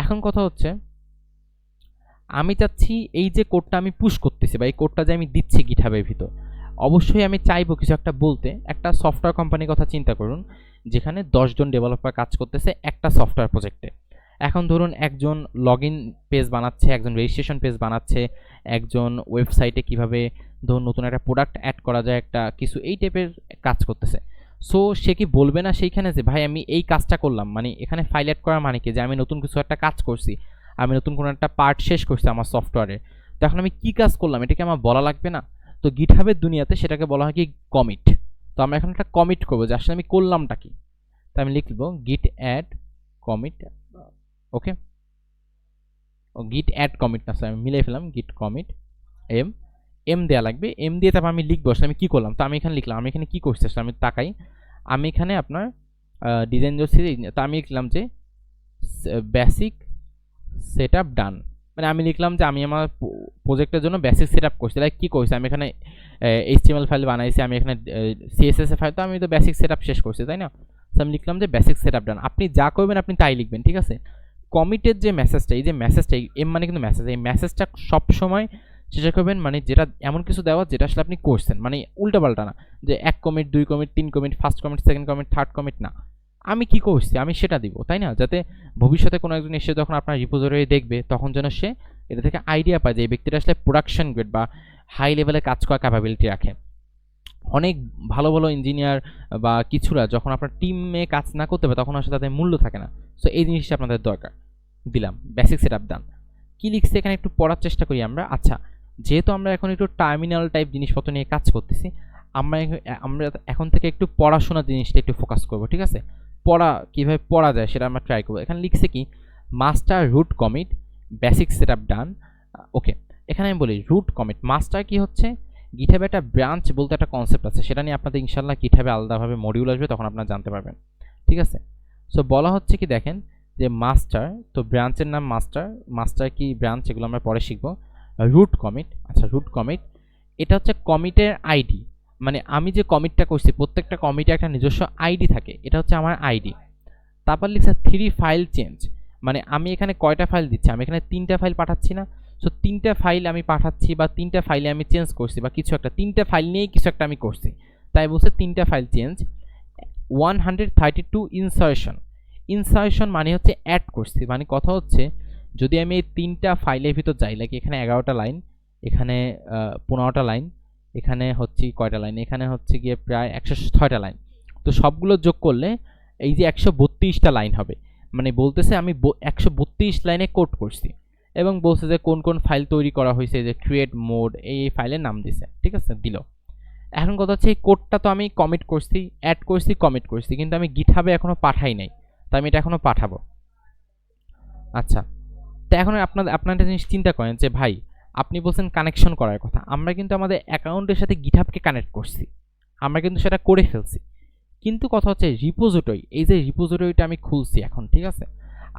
এখন কথা হচ্ছে আমি চাচ্ছি এই যে কোডটা আমি পুশ করতেছি বা এই কোডটা যে আমি দিচ্ছি গিটহাবের ভিতর, অবশ্যই আমি চাইবো কিছু একটা বলতে। একটা সফটওয়্যার কোম্পানির কথা চিন্তা করুন, যেখানে 10 জন ডেভেলপার কাজ করতেছে একটা সফটওয়্যার প্রজেক্টে। এখন ধরুন একজন লগ ইন পেজ বানাচ্ছে, একজন রেজিস্ট্রেশন পেজ বানাচ্ছে, একজন ওয়েবসাইটে কিভাবে ধরুন নতুন একটা প্রোডাক্ট অ্যাড করা যায়, একটা কিছু এই টাইপের কাজ করতেছে। সো সে কি বলবে না সেইখানে যে ভাই আমি এই কাজটা করলাম, মানে এখানে ফাইল অ্যাড করার মানে কি যে আমি নতুন কিছু একটা কাজ করছি, আমি নতুন কোনো একটা পার্ট শেষ করছি আমার সফটওয়্যারে, তো এখন আমি কী কাজ করলাম এটা কি আমার বলা লাগবে না? তো গিটহাবের দুনিয়াতে সেটাকে বলা হয় কি কমিট। তো আমরা এখন একটা কমিট করবো যে আসলে আমি করলামটা কি। তো আমি লিখব গিট অ্যাড কমিট। ওকে, গিট অ্যাড কমিট না স্যার, আমি মিলাই ফেলাম গিট কমিট এম, এম দেওয়া লাগবে, এম দিয়ে তারপর আমি লিখবো আসলে আমি কী করলাম। তো আমি এখানে লিখলাম আমি এখানে কী করছি আসলে আমি তাকাই, আমি এখানে আপনার ডিজাইন তো আমি লিখলাম যে বেসিক সেট আপ ডান, মানে আমি লিখলাম যে আমি আমার প্রজেক্টের জন্য বেসিক সেট আপ করছি। লাইক কী করছি, আমি এখানে এইচটিএমএল ফাইল বানাইছি, আমি এখানে সিএসএস ফাইল, তো আমি তো বেসিক সেট আপ শেষ করছি, তাই না? তো আমি লিখলাম যে বেসিক সেট আপ ডান। আপনি যা করবেন আপনি তাই লিখবেন, ঠিক আছে? কমিটের যে মেসেজটা, এই যে মেসেজটা, এম মানে কিন্তু মেসেজ, এই মেসেজটা সবসময় চেষ্টা করবেন মানে যেটা এমন কিছু দেওয়া যেটা আসলে আপনি করছেন, মানে উল্টাপাল্টা না, যে 1 commit 2 commit 3 commit, first commit second commit third commit না, আমি কি করছি আমি সেটা দিব, তাই না? যাতে ভবিষ্যতে কোনো একজন এসে যখন আপনার রিপোজিটরি দেখবে তখন যেন সে এটা থেকে আইডিয়া পায় যে এই ব্যক্তিটা আসলে প্রোডাকশন গ্রেড বা হাই লেভেলে কাজ করার ক্যাপাবিলিটি রাখে। অনেক ভালো ভালো ইঞ্জিনিয়ার বা কিছুরা যখন আপনার টিমে কাজ না করতে পারে তখন আসলে তাদের মূল্য থাকে না। সো এই জিনিসটা আপনাদের দরকার। দিলাম বেসিক সেট আপ ডান। কী লিখছে এখানে একটু পড়ার চেষ্টা করি আমরা। আচ্ছা, যেহেতু আমরা এখন একটু টার্মিনাল টাইপ জিনিসপত্র নিয়ে কাজ করতেছি, আমরা আমরা এখন থেকে একটু পড়াশোনার জিনিসটা একটু ফোকাস করব, ঠিক আছে? পড়া কীভাবে পড়া যায় সেটা আমরা ট্রাই করবো। এখানে লিখছে কি master root commit basic set up done. Okay, এখানে আমি বলি রুট কমিট মাস্টার কি হচ্ছে, গিটহাবে একটা ব্রাঞ্চ বলতে একটা কনসেপ্ট আছে, সেটা নিয়ে আপনাদের ইনশাল্লাহ গিটহাবে আলাদাভাবে মডিউল আসবে, তখন আপনারা জানতে পারবেন, ঠিক আছে? সো বলা হচ্ছে কি দেখেন যে মাস্টার, তো ব্রাঞ্চের নাম মাস্টার, মাস্টার কি ব্রাঞ্চ এগুলো আমরা পরে শিখবো। রুট কমিট, আচ্ছা রুট কমিট এটা হচ্ছে কমিটের আইডি, মানে আমি যে কমিটটা করছি প্রত্যেকটা কমিটে একটা নিজস্ব আইডি থাকে, এটা হচ্ছে আমার আইডি। তারপর লিখছে 3 ফাইল চেঞ্জ, মানে আমি এখানে কয়টা ফাইল দিচ্ছি, আমি এখানে 3টা ফাইল পাঠাচ্ছি না, সো 3টা ফাইল আমি পাঠাচ্ছি বা 3টা ফাইলে আমি চেঞ্জ করছি বা কিছু একটা 3টা ফাইল নিয়েই কিছু একটা আমি করছি, তাই বলছে 3টা ফাইল চেঞ্জ। 132 ইনসার্শন, ইনসার্শন মানে হচ্ছে অ্যাড করছি, মানে কথা হচ্ছে যদি আমি এই 3টা ফাইলের ভিতর যাই, লাইক এখানে 11টা লাইন, এখানে 15টা লাইন, এখানে হচ্ছে কয়টা লাইন, এখানে হচ্ছে গিয়ে প্রায় 106টা লাইন, তো সবগুলো যোগ করলে এই যে 132টা লাইন হবে। মানে বলতেছে আমি 132 লাইনে কোড করছি এবং বলছে যে কোন কোন ফাইল তৈরি করা হয়েছে, যে ক্রিয়েট মোড এই ফাইলের নাম দিছে, ঠিক আছে দিল। এখন কথা হচ্ছে এই কোডটা তো আমি কমিট করছি, অ্যাড করছি, কমিট করছি, কিন্তু আমি গিটহাবে এখনো পাঠাই নাই, তো আমি এটা এখনো পাঠাবো। আচ্ছা, তো এখন আপনার একটা জিনিস চিন্তা করেন যে ভাই আপনি বলছেন কানেকশন করার কথা, আমরা কিন্তু আমাদের অ্যাকাউন্টের সাথে গিটহাবকে কানেক্ট করছি, আমরা কিন্তু সেটা করে ফেলছি, কিন্তু কথা হচ্ছে রিপোজিটরি, এই যে রিপোজিটরিটা আমি খুলছি এখন, ঠিক আছে,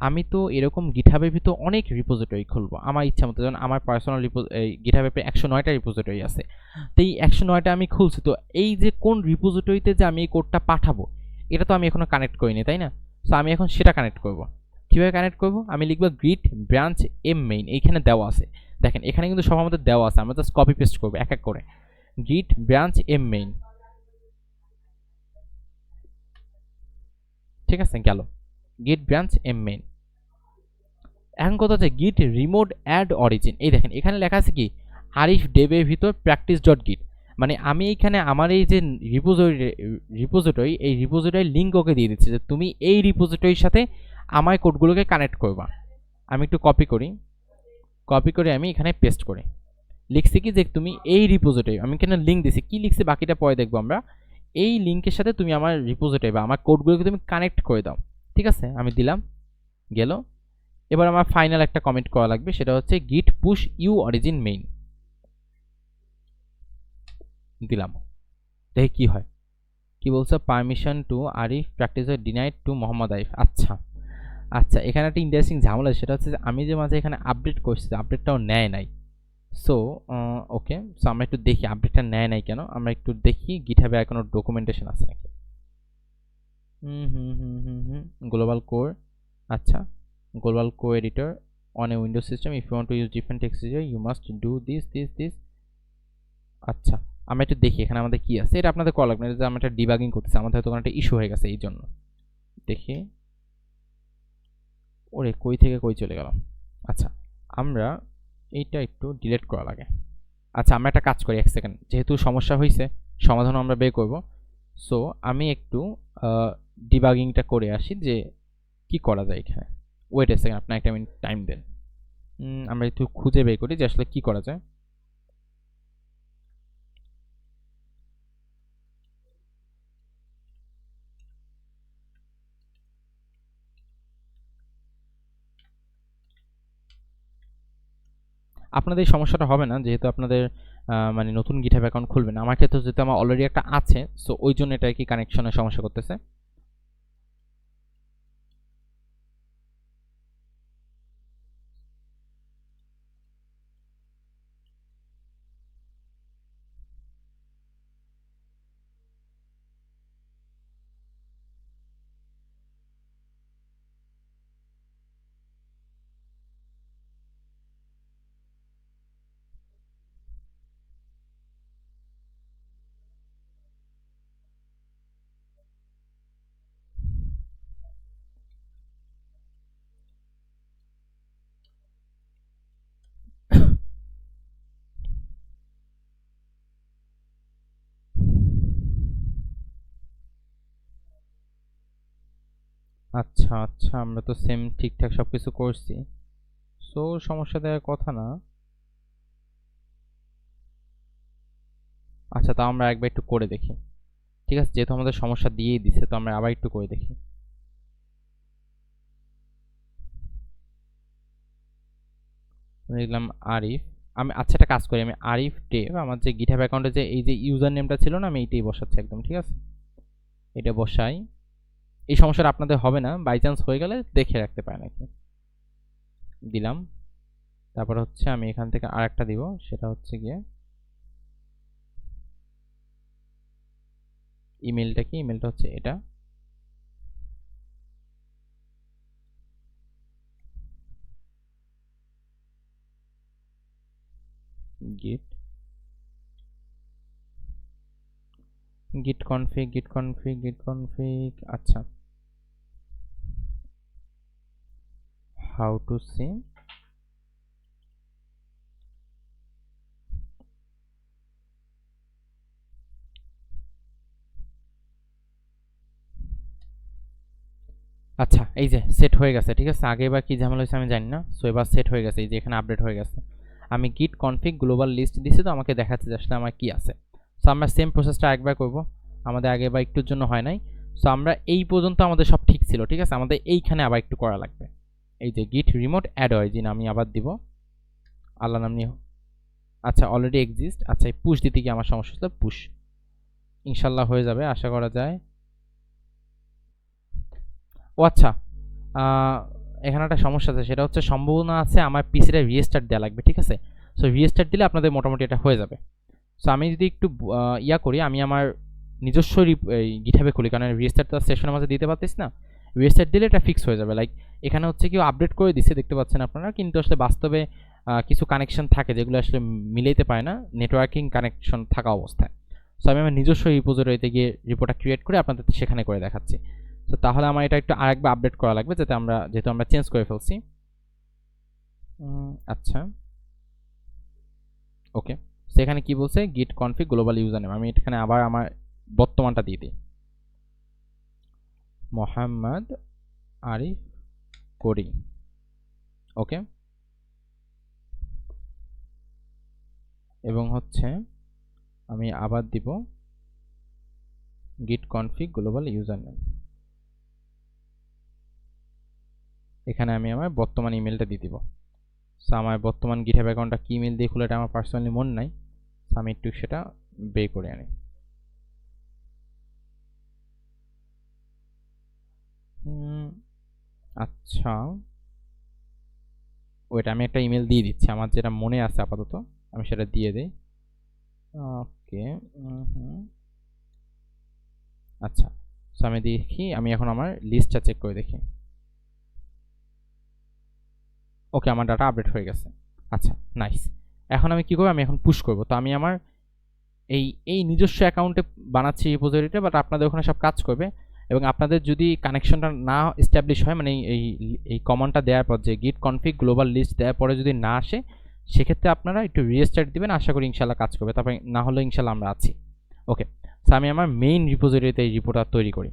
আমি তো এরকম গিটহাবের ভিতর অনেক রিপোজিটরি খুলবো আমার ইচ্ছা মতো, যেমন আমার পার্সোনাল গিটহাবে প্রায় 109টা রিপোজিটরি আছে, তো এই 109টা আমি খুলছি, তো এই যে কোন রিপোজিটরিতে যে আমি এই কোডটা পাঠাবো এটা তো আমি এখনো কানেক্ট করিনি, তাই না? সো আমি এখন সেটা কানেক্ট করব। কীভাবে কানেক্ট করব? আমি লিখবো git branch m main, এইখানে দেওয়া আছে, দেখেন এখানে কিন্তু সব আমাদের দেওয়া আছে, আমরা জাস্ট কপি পেস্ট করবো এক এক করে, git branch m main, ঠিক আছে গেল git branch m main। এখন কথা হচ্ছে git remote add origin, এই দেখেন এখানে লেখা আছে কি আরিফ ডেবের ভিতর প্র্যাকটিস ডট গিট, মানে আমি এইখানে আমার এই যে রিপোজিটরি এই রিপোজিটরির লিঙ্ক ওকে দিয়ে দিচ্ছি যে তুমি এই রিপোজিটরির সাথে আমার কোডগুলোকে কানেক্ট করবা। আমি একটু কপি করি, কপি করে আমি এখানে পেস্ট করি, লিখছি কি যে তুমি এই রিপোজিটরি, আমি এখানে লিঙ্ক দিছি, কি লিখছি বাকিটা পরে দেখবো আমরা, এই লিঙ্কের সাথে তুমি আমার রিপোজিটরি বা আমার কোডগুলোকে তুমি কানেক্ট করে দাও, ঠিক আছে আমি দিলাম, গেল। এবার আমার ফাইনাল একটা কমেন্ট করা লাগবে, সেটা হচ্ছে গিট পুশ ইউ অরিজিন মেইন, দিলাম, দেখি কি হয়। কি বলছে, permission to Arif practice denied to Mohammad Arif. আচ্ছা আচ্ছা, এখানে একটা ইন্টারেস্টিং ঝামেলা, সেটা হচ্ছে যে আমি যে মাঝে এখানে আপডেট করছি, আপডেটটাও নেয় নাই। সো ওকে, সো আমরা একটু দেখি আপডেটটা নেয় নাই কেন, আমরা একটু দেখি গিটহাবে আর কোনো ডকুমেন্টেশন আছে নাকি। গ্লোবাল কোর, আচ্ছা global core editor on a Windows system, if you want to use different text editor you must do this. আচ্ছা, আমরা একটু দেখি এখানে আমাদের কি আছে, এটা আপনাদের করা লাগবে না, যে আমরা একটা ডিবাগিং করতেছি, আমাদের হয়তো কোনো একটা ইস্যু হয়ে গেছে এই জন্য। দেখি, ওরে কই থেকে কই চলে গেল। আচ্ছা, আমরা এইটা একটু ডিলিট করা লাগে। আচ্ছা, আমরা একটা কাজ করি, এক সেকেন্ড, যেহেতু সমস্যা হয়েছে সমাধানও আমরা বের করব। সো আমি একটু ডিবাগিংটা করে আসি যে কি করা যায় এখানে। ওয়েট এ সেকেন্ড, আপনি একটা মিনিট টাইম দেন, আমরা একটু খুঁজে বের করি যে আসলে কি করা যায়। আপনাদের এই সমস্যাটা হবে না, যেহেতু আপনাদের মানে নতুন গিটহাব অ্যাকাউন্ট খুলবেন, আমার ক্ষেত্রে যেহেতু আমার অলরেডি একটা আছে, সো ওই জন্য এটা কি কানেকশনের সমস্যা করতেছে। আচ্ছা আচ্ছা, আমরা তো সেম ঠিকঠাক সব কিছু করছি, সো সমস্যা দেওয়ার কথা না। আচ্ছা, তাও আমরা একবার একটু করে দেখি, ঠিক আছে, যেহেতু আমাদের সমস্যা দিয়েই দিছে, তো আমরা আবার একটু করে দেখি। লিখলাম আরিফ, আমি আচ্ছা একটা কাজ করি, আমি আরিফ ডেভ আমার যে গিটহাব অ্যাকাউন্টে যে এই যে ইউজার নেমটা ছিল না, আমি এইটাই বসাচ্ছি একদম, ঠিক আছে এটা বসাই। এই সমস্যাটা আপনাদের হবে না, বাই চান্স হয়ে গেলে দেখে রাখতে পারেন নাকি। দিলাম, তারপর হচ্ছে আমি এখান থেকে আরেকটা দিব, সেটা হচ্ছে গিয়ে ইমেলটা কি, ইমেলটা হচ্ছে এটা, গিট git config, আচ্ছা হাউ টু সি, আচ্ছা, এই যে সেট হয়ে গেছে, ঠিক আছে। আগে এবার কি ঝামেলা হয়েছে আমি জানি না। সো এবার সেট হয়ে গেছে, এই যে এখানে আপডেট হয়ে গেছে। আমি গিট কনফিগ গ্লোবাল লিস্ট দিছি, তো আমাকে দেখাচ্ছে যে আসলে আমার কি আছে। সো আমরা সেম প্রসেসটা একবার করব, আমাদের আগে বা একটুর জন্য হয় নাই। সো আমরা এই পর্যন্ত আমাদের সব ঠিক ছিল, ঠিক আছে। আমাদের এইখানে আবার একটু করা লাগবে। এই যে গিট রিমোট অ্যাড অরিজিন আমি আবার দিব, আল্লাহ নাম নিয়ে। আচ্ছা, অলরেডি এক্সিস্ট। আচ্ছা, এই পুশ দিতে কি আমার সমস্যা ছিল, পুশ ইনশাল্লাহ হয়ে যাবে, আশা করা যায়। ও আচ্ছা, এখানে একটা সমস্যা আছে, সেটা হচ্ছে সম্ভাবনা আছে আমার পিসিটা রিস্টার্ট দেওয়া লাগবে, ঠিক আছে। সো রিস্টার্ট দিলে আপনাদের মোটামুটি এটা হয়ে যাবে। সো আমি যদি একটু ইয়া করি, আমি আমার নিজস্ব গিটহাবে খুলি, কারণ রিস্টার্ট তো সেশনের মাঝে দিতে পারতেছি না। রিস্টার্ট দিলে এটা ফিক্স হয়ে যাবে। লাইক এখানে হচ্ছে কেউ আপডেট করে দিচ্ছে, দেখতে পাচ্ছেন আপনারা, কিন্তু আসলে বাস্তবে কিছু কানেকশন থাকে যেগুলো আসলে মিলাইতে পারে না নেটওয়ার্কিং কানেকশন থাকা অবস্থায়। সো আমি আমার নিজস্ব রিপোজিটরিতে গিয়ে রিপোর্টটা ক্রিয়েট করে আপনাদের সেখানে করে দেখাচ্ছি। তো তাহলে আমার এটা একটু আরেকবার আপডেট করা লাগবে, যাতে আমরা, যেহেতু আমরা চেঞ্জ করে ফেলছি। আচ্ছা, ওকে। সেখানে কি বলছে, গিট কনফিগ গ্লোবাল ইউজার নেম, আমি এখানে আবার আমার বর্তমানটা দিয়ে দিই, মোহাম্মদ আরিফ করি। ওকে, এবং হচ্ছে আমি আবার দিব গিট কনফিগ গ্লোবাল ইউজার নেম। এখানে আমি আমার বর্তমান ইমেলটা দিয়ে দিব। সো আমার বর্তমান গিটহাব অ্যাকাউন্টটা কি ইমেল দিয়ে খুলে, এটা আমার পার্সোনালি মনে নাই। আমি একটু সেটা বের করে আনি। আচ্ছা, ওইটা আমি একটা ইমেল দিয়ে দিচ্ছি, আমার যেটা মনে আছে আপাতত আমি সেটা দিয়ে দিই। ওকে, আচ্ছা। সো আমি দেখি, আমি এখন আমার লিস্টটা চেক করে দেখি। ওকে, আমার ডাটা আপডেট হয়ে গেছে। আচ্ছা, নাইস। এখন আমি কি করব, আমি এখন পুশ করব। তো আমি আমার এই এই নিজস্ব অ্যাকাউন্টে বানাচ্ছি রিপোজিটরিটা, বাট আপনাদের ওখানে সব কাজ করবে। এবং আপনাদের যদি কানেকশনটা না এস্টাবলিশ হয়, মানে এই এই কমান্ডটা দেওয়ার পর, যে গিট কনফিগ গ্লোবাল লিস্ট দেওয়ার পরে যদি না আসে, সেক্ষেত্রে আপনারা একটু রিস্টার্ট দিবেন, আশা করি ইনশাল্লাহ কাজ করবে। তারপরে না হলে ইনশাল্লাহ আমরা আছি। ওকে, সো আমি আমার মেইন রিপোজিটরিতে এই রিপোর্টটা তৈরি করি,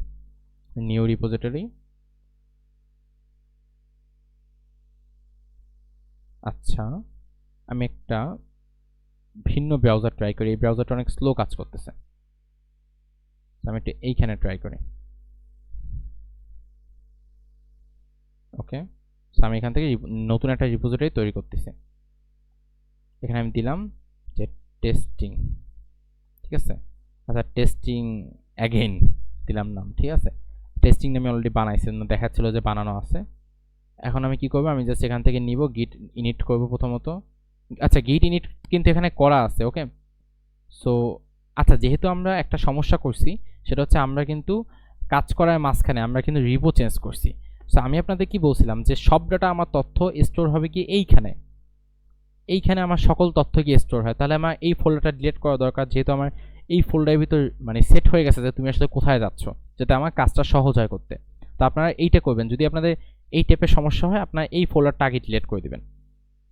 নিউ রিপোজিটরি। আচ্ছা, আমি একটা ভিন্ন ব্রাউজার ট্রাই করি, এই ব্রাউজারটা অনেক স্লো কাজ করতেছে। আমি একটু এইখানে ট্রাই করি। ওকে, সো আমি এখান থেকে নতুন একটা রিপোজিটরি তৈরি করতেছি। এখানে আমি দিলাম যে টেস্টিং, ঠিক আছে। আচ্ছা, টেস্টিং অ্যাগেইন দিলাম নাম, ঠিক আছে। টেস্টিং নামে অলরেডি বানাইছে, দেখাচ্ছিল যে বানানো আছে। এখন আমি কি করব, আমি জাস্ট এখান থেকে নিব, গিট ইনিট করব প্রথমত। আচ্ছা, গিট ইনিট কিন্তু এখানে করা আছে, ওকে। সো আচ্ছা, যেহেতু আমরা একটা সমস্যা করছি, সেটা হচ্ছে আমরা কিন্তু কাজ করার মাঝখানে আমরা কিন্তু রিপো চেঞ্জ করছি। সো আমি আপনাদের কি বলছিলাম, যে সব ডাটা আমার তথ্য স্টোর হবে কি এইখানে, এইখানে আমার সকল তথ্য গিয়ে স্টোর হয়। তাহলে আমার এই ফোল্ডারটা ডিলিট করা দরকার, যেহেতু আমার এই ফোল্ডারের ভিতর মানে সেট হয়ে গেছে যে তুমি আসলে কোথায় যাচ্ছ, যাতে আমার কাজটা সহজ হয় করতে। তো আপনারা এইটা করবেন, যদি আপনাদের এই টাইপের সমস্যা হয়, আপনারা এই ফোল্ডারটা আগে ডিলিট করে দিবেন।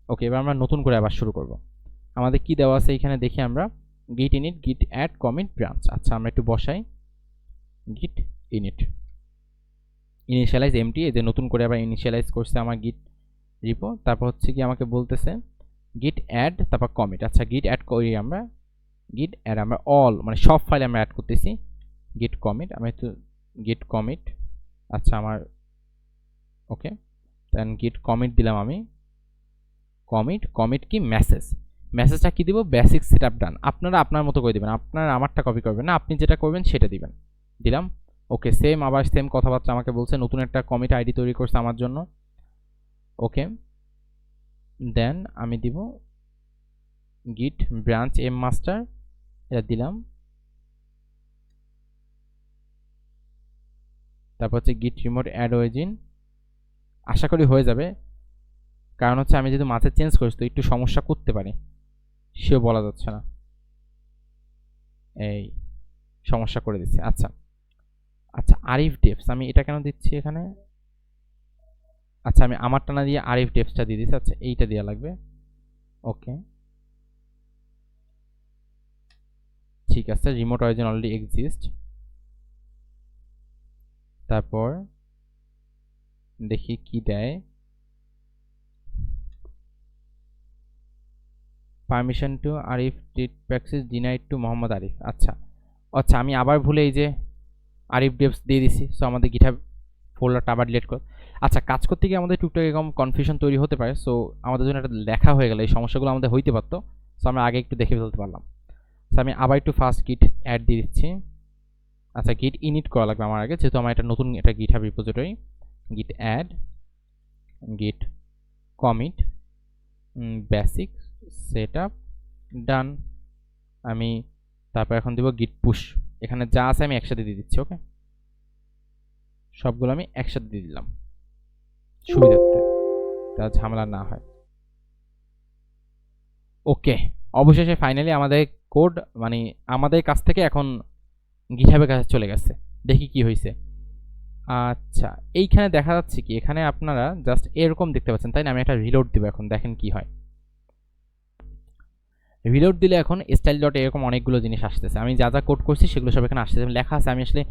ওকে, এবার আমরা নতুন করে আবার শুরু করব। আমাদের কি দেওয়া আছে এখানে দেখি আমরা, গিট ইনিট গিট অ্যাড কমিট ব্রাঞ্চ। আচ্ছা, আমরা একটু বসাই গিট ইনিট ইনিশিয়ালাইজ এমটি, এই যে নতুন করে আবার ইনিশিয়ালাইজ করছে আমার গিট রিপো। তারপর হচ্ছে কি আমাকে বলতেছে গিট অ্যাড, তারপর কমিট। আচ্ছা, গিট অ্যাড করি আমরা, গিট অ্যাড আমরা অল মানে সব ফাইল আমরা অ্যাড করতেছি। গিট কমিট, আমি একটু গিট কমিট। আচ্ছা, আমার ওকে, দেন গিট কমিট দিলাম আমি। কমিট কমিট কি মেসেজ, মেসেজটা কি দিব, বেসিক সেটআপ ডান। আপনারা আপনার মতো করে দিবেন, আপনারা আমারটা কপি করবেন না, আপনি যেটা করবেন সেটা দিবেন। দিলাম। ওকে, সেম আবার সেম কথাবার্তা আমাকে বলছে, নতুন একটা কমিট আইডি তৈরি করছে আমার জন্য। ওকে, দেন আমি দিব গিট ব্রাঞ্চ এম মাস্টার, এটা দিলাম। তারপর হচ্ছে গিট রিমোট অ্যাড অরিজিন, আশা করি হয়ে যাবে। কারণ হচ্ছে আমি যদি মাঝে চেঞ্জ করি তো একটু সমস্যা করতে পারি, সেও বলা যাচ্ছে না। এই সমস্যা করে দিচ্ছে। আচ্ছা আচ্ছা, আরিফ ডেপস আমি এটা কেন দিচ্ছি এখানে, আচ্ছা আমি আমারটা না দিয়ে আরিফ ডেপসটা দিয়ে দিচ্ছি। আচ্ছা, এইটা দেওয়া লাগবে। ওকে, ঠিক আছে, রিমোট অরিজিন অলরেডি এক্সিস্ট। তারপর দেখি কি দেয়। Permission to Arif did practice denied to Mohammad Arif. আচ্ছা আচ্ছা, আমি আবার ভুলে এই যে আরিফ ডেভস দিয়ে দিছি। সো আমাদের গিটহাব ফোল্ডারটা আবার ডিলিট কর। আচ্ছা, কাজ করতে গিয়ে আমাদের টুকটাক এরকম কনফিউশন তৈরি হতে পারে। সো আমাদের জন্য একটা লেখা হয়ে গেলে এই সমস্যাগুলো আমাদের হইতে পারতো। সো আমরা আগে একটু দেখে ফেলতে পারলাম। সো আমি আবার একটু ফার্স্ট গিট অ্যাড দিয়ে দিচ্ছি। আচ্ছা, গিট ইনিট করা লাগবে আমার আগে, যেহেতু আমার একটা নতুন একটা গিটহাব রিপোজিটরি। গিট অ্যাড, গিট কমিট, বেসিক সেটআপ, ডান। আমি তারপর এখন দিব গিট পুশ। এখানে যা আছে আমি একসাথে দিয়ে দিচ্ছি। ওকে, সবগুলো আমি একসাথে দিয়ে দিলাম সুবিধার্থে, তা ঝামেলা না হয়। ওকে, অবশেষে ফাইনালি আমাদের কোড মানে আমাদের কাছ থেকে এখন গিটহাবের কাছে চলে গেছে। দেখি কি হয়েছে। আচ্ছা, এইখানে দেখা যাচ্ছে কি, এখানে আপনারা জাস্ট এরকম দেখতে পাচ্ছেন, তাই না? আমি একটা রিলোড দিব এখন, দেখেন কি হয়। রিলোড দিলে এখন স্টাইল ডট এরকম অনেকগুলো জিনিস আসতেছে। আমি যা যা কোড করছি সেগুলো সব এখানে আসতেছে, লেখা আছে। আমি আসলে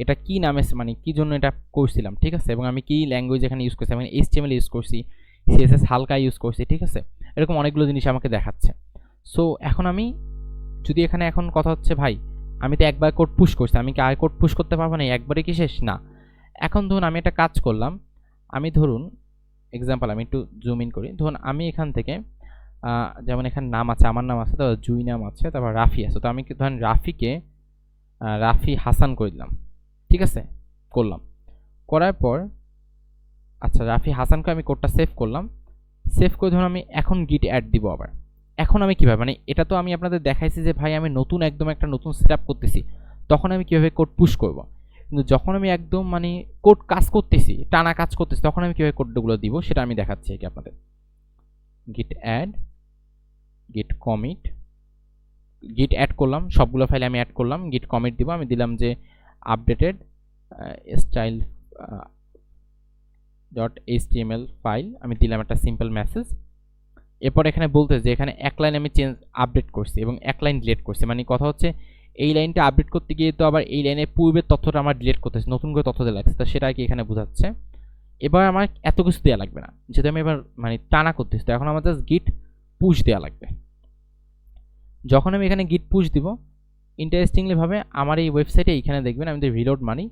এটা কি নামে মানে কি জন্য এটা করছিলাম, ঠিক আছে, এবং আমি কি ল্যাঙ্গুয়েজ এখানে ইউজ করছি। আমি HTML ইউজ করছি, CSS হালকা ইউজ করছি, ঠিক আছে, এরকম অনেকগুলো জিনিস আমাকে দেখাচ্ছে। সো এখন আমি যদি এখানে এখন কথা হচ্ছে, ভাই আমি তো একবার কোড পুশ করছি, আমি কি আর কোড পুশ করতে পারবো না? একবারে কি শেষ? না। এখন ধরুন আমি একটা কাজ করলাম, আমি ধরুন এক্সাম্পল আমি একটু জুম ইন করি। ধরুন আমি এখান থেকে যেমন এখানে নাম আছে, আমার নাম আছে, তারপর জুই নাম আছে, তারপর রাফি আছে। তো আমি ধরেন রাফিকে রাফি হাসান করে দিলাম, ঠিক আছে, করলাম। করার পর আচ্ছা, রাফি হাসানকে আমি কোডটা সেভ করলাম। সেভ করে ধরুন আমি এখন গিট অ্যাড দিব আবার। এখন আমি কীভাবে, মানে এটা তো আমি আপনাদের দেখাইছি যে ভাই আমি নতুন একদম একটা নতুন সেট আপ করতেছি, তখন আমি কীভাবে কোড পুশ করব। কিন্তু যখন আমি একদম মানে কোড কাজ করতেছি, টানা কাজ করতেছি, তখন আমি কীভাবে কোডগুলো দিব সেটা আমি দেখাচ্ছি কি আপনাদের। গিট অ্যাড, গিট কমিট, গিট অ্যাড করলাম, সবগুলো ফাইলে আমি অ্যাড করলাম। গিট কমিট দিব, আমি দিলাম যে আপডেটেড স্টাইল .html ফাইল, আমি দিলাম একটা সিম্পল মেসেজ। এরপর এখানে বলতে যে এখানে এক লাইন আমি চেঞ্জ আপডেট করছি এবং এক লাইন ডিলিট করছি। মানে কথা হচ্ছে এই লাইনটা আপডেট করতে গিয়ে তো আবার এই লাইনের পূর্বের তথ্যটা আমার ডিলিট করতেছে, নতুন করে তথ্য দেওয়া লাগছে। তো সেটা কি এখানে বোঝাচ্ছে। এবার আমার এত কিছু দেওয়া লাগবে না, যেহেতু আমি এবার মানে টানা করতেছি। তো এখন আমার জাস্ট গিট পুশ দেওয়া লাগবে। যখন আমি এখানে গিট পুশ দিব, ইন্টারেস্টিংলি ভাবে আমার এই ওয়েবসাইটে এইখানে দেখবেন আমি যদি রিলোড মানি,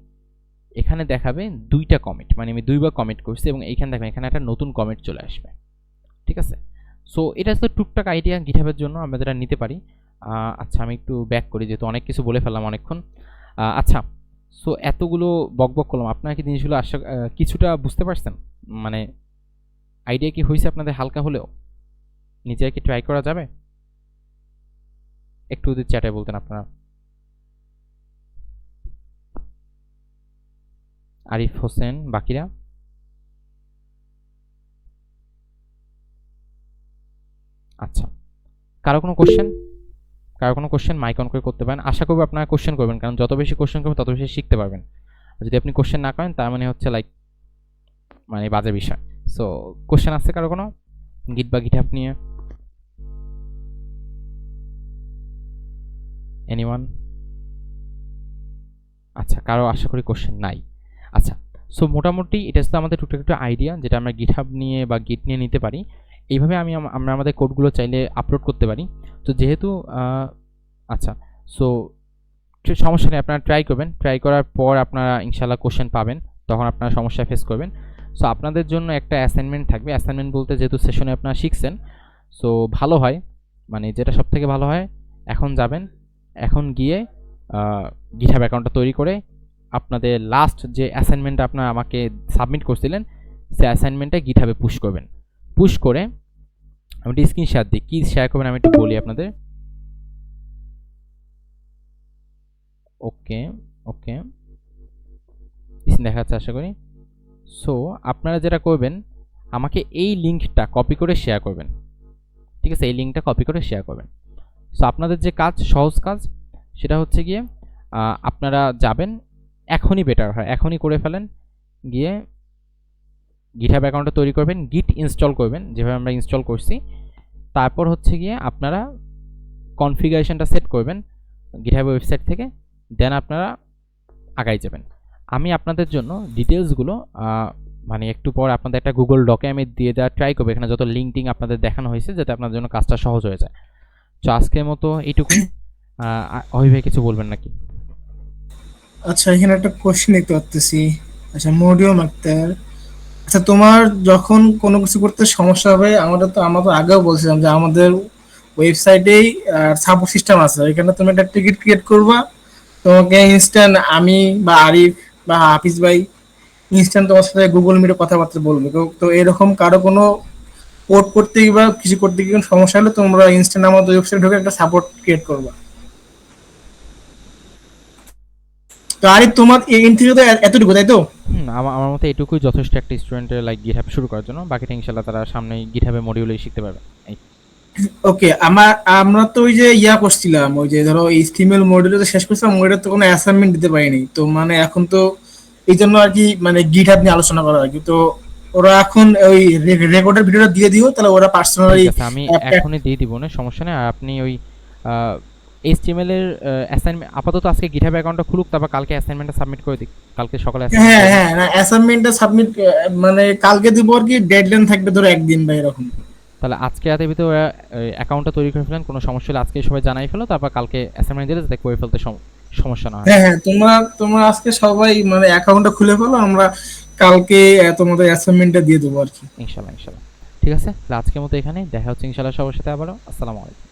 এখানে দেখাবে দুইটা কমিট, মানে আমি দুইবার কমিট করছি, এবং এইখানে দেখবেন এখানে একটা নতুন কমিট চলে আসবে, ঠিক আছে। সো এটা হচ্ছে টুকটাক আইডিয়া গিটহাবের জন্য আমরা যেটা নিতে পারি। আচ্ছা, আমি একটু ব্যাক করি, যেহেতু অনেক কিছু বলে ফেললাম অনেকক্ষণ। আচ্ছা, সো এতগুলো বকবক করলাম, আপনারা কি জিনিসগুলো আশা কিছুটা বুঝতে পারছেন? মানে আইডিয়া কি হয়েছে আপনাদের হালকা হলেও? নিজে কি ট্রাই করা যাবে? একটু যদি চ্যাটে বলতেন আপনারা। আরিফ হোসেন, বাকিরা? আচ্ছা, কারো কোনো কোশ্চেন? কারো কোনো কোশ্চেন মাইক অন করে করতে পারেন। আশা করব আপনারা কোশ্চেন করবেন, কারণ যত বেশি কোশ্চেন করবেন তত বেশি শিখতে পারবেন। যদি আপনি কোশ্চেন না করেন তার মানে হচ্ছে লাইক মানে বাজে বিষয়। সো কোশ্চেন আছে কারো কোনো গিট বা গিটহাব নিয়ে? এনিওয়ান? আচ্ছা, কারো আশা করি কোশ্চেন নাই। আচ্ছা, সো মোটামুটি এটা হচ্ছে আমাদের টুকটাক একটা আইডিয়া, যেটা আমরা গিটহাব নিয়ে বা গিট নিয়ে নিতে পারি। এইভাবে আমরা আমাদের কোডগুলো চাইলে আপলোড করতে পারি। তো যেহেতু আচ্ছা, সো সমস্যা নেই, আপনারা ট্রাই করবেন। ট্রাই করার পর আপনারা ইনশাল্লাহ কোশ্চেন পাবেন, তখন আপনারা সমস্যা ফেস করবেন। সো আপনাদের জন্য একটা অ্যাসাইনমেন্ট থাকবে। অ্যাসাইনমেন্ট বলতে যেহেতু সেশনে আপনারা শিখছেন, সো ভালো হয়, মানে যেটা সব থেকে ভালো হয়, এখন যাবেন, এখন গিয়ে গিটহাব অ্যাকাউন্টটা তৈরি করে আপনাদের লাস্ট যে অ্যাসাইনমেন্টটা আপনারা আমাকে সাবমিট করছিলেন, সেই অ্যাসাইনমেন্টটা গিটহাবে পুশ করবেন। পুশ করে আমি একটু স্ক্রিন শেয়ার দিই, কী শেয়ার করবেন আমি একটু বলি আপনাদের। ওকে ওকে, দেখা যাচ্ছে আশা করি। সো আপনারা যেটা করবেন, আমাকে এই লিঙ্কটা কপি করে শেয়ার করবেন, ঠিক আছে, এই লিঙ্কটা কপি করে শেয়ার করবেন। সো আপনাদের যে কাজ, সহজ কাজ, সেটা হচ্ছে গিয়ে আপনারা যাবেন, এখনই বেটার হয়, এখনই করে ফেলেন, গিয়ে গিটহাব অ্যাকাউন্টটা তৈরি করবেন, গিট ইনস্টল করবেন যেভাবে আমরা ইনস্টল করছি। তারপর হচ্ছে গিয়ে আপনারা কনফিগারেশনটা সেট করবেন গিটহাব ওয়েবসাইট থেকে, দেন আপনারা আগাই যাবেন। আমি আপনাদের জন্য ডিটেলসগুলো মানে একটু পর আপনাদের একটা গুগল ডকে আমি দিয়ে দেওয়ার ট্রাই করবো, এখানে যত লিঙ্ক টিঙ্ক আপনাদের দেখানো হয়েছে, যাতে আপনাদের জন্য কাজটা সহজ হয়ে যায়। তো আজকের মতো এইটুকুই। অভি ভাই কিছু বলবেন নাকি? আচ্ছা, এখানে একটা কোশ্চেন দেখতে পাচ্ছি। আচ্ছা, মডিউল আক্তার, আচ্ছা তোমার যখন কোনো কিছু করতে সমস্যা হবে, আমরা তো আগেও বলছিলাম যে আমাদের ওয়েবসাইটেই সাপোর্ট সিস্টেম আছে। এখানে তুমি একটা টিকিট ক্রিয়েট করবা, তোমাকে ইনস্ট্যান্ট আমি বা আরিফ বা হাফিজ ভাই ইনস্ট্যান্ট তোমার সাথে গুগল মিটে কথাবার্তা বলবে। তো তো এরকম কারো কোনো পোর্ট করতে গিয়ে বা কিছু করতে গিয়ে কোনো সমস্যা হলে তোমরা ইনস্ট্যান্ট আমাদের ওয়েবসাইটে ঢুকে একটা সাপোর্ট ক্রিয়েট করবা। তো আরিফ, তোমার এই থেকে তো এতটুকু, তাই তো? আমার আমার মতে এটুকুই যথেষ্ট একটা স্টুডেন্টের লাইক গিটহাব শুরু করার জন্য। বাকিটা ইনশাল্লাহ তারা সামনে গিটহাবে মডিউলেই শিখতে পারবে। এই ওকে, আমরা তো ওই যে করছিলাম, ওই যে ধরো এইচটিএমএল মডিউল তো শেষ করছিলাম, ওইটা তো কোনো অ্যাসাইনমেন্ট দিতে পারিনি তো, মানে এখন তো এই জন্য আর কি, মানে গিটহাব নিয়ে আলোচনা করা আর কি। তো ওরা এখন ওই রেকর্ডের ভিডিওটা দিয়ে দিও, তাহলে ওরা ঠিক পার্সোনালি। আছে, আমি এখনই দিয়ে দিব না, সমস্যা নেই। আর আপনি ওই এইচটিএমএল এর অ্যাসাইনমেন্ট আপাতত আজকে গিটহাব অ্যাকাউন্টটা খুলুক, তারপর কালকে অ্যাসাইনমেন্টটা সাবমিট করে দিক। কালকে সকালে অ্যাসাইনমেন্ট হ্যাঁ করে দিন। হ্যাঁ, না অ্যাসাইনমেন্টটা সাবমিট মানে কালকে দিব আর কি, ডেডলাইন থাকবে ধরো একদিন বা এরকম। তাহলে আজকে রাতের ভিতরে অ্যাকাউন্টটা তৈরি করে ফেলেন, কোনো সমস্যা হলে আজকে সবাই জানাই ফেলো, তারপর কালকে অ্যাসাইনমেন্ট দিলে যাতে করে ফেলতে সমস্যা না হয়। হ্যাঁ হ্যাঁ, তোমরা তোমরা আজকে সবাই মানে অ্যাকাউন্টটা খুলে ফেলো, আমরা কালকে তোমাদের অ্যাসাইনমেন্টটা দিয়ে দেবো আর কি। ইনশাল্লাহ ইনশাল্লাহ। ঠিক আছে, তাহলে আজকের মতো এখানে দেখা হচ্ছে ইনশাল্লাহ সবার সাথে আবারও। আসসালামু আলাইকুম।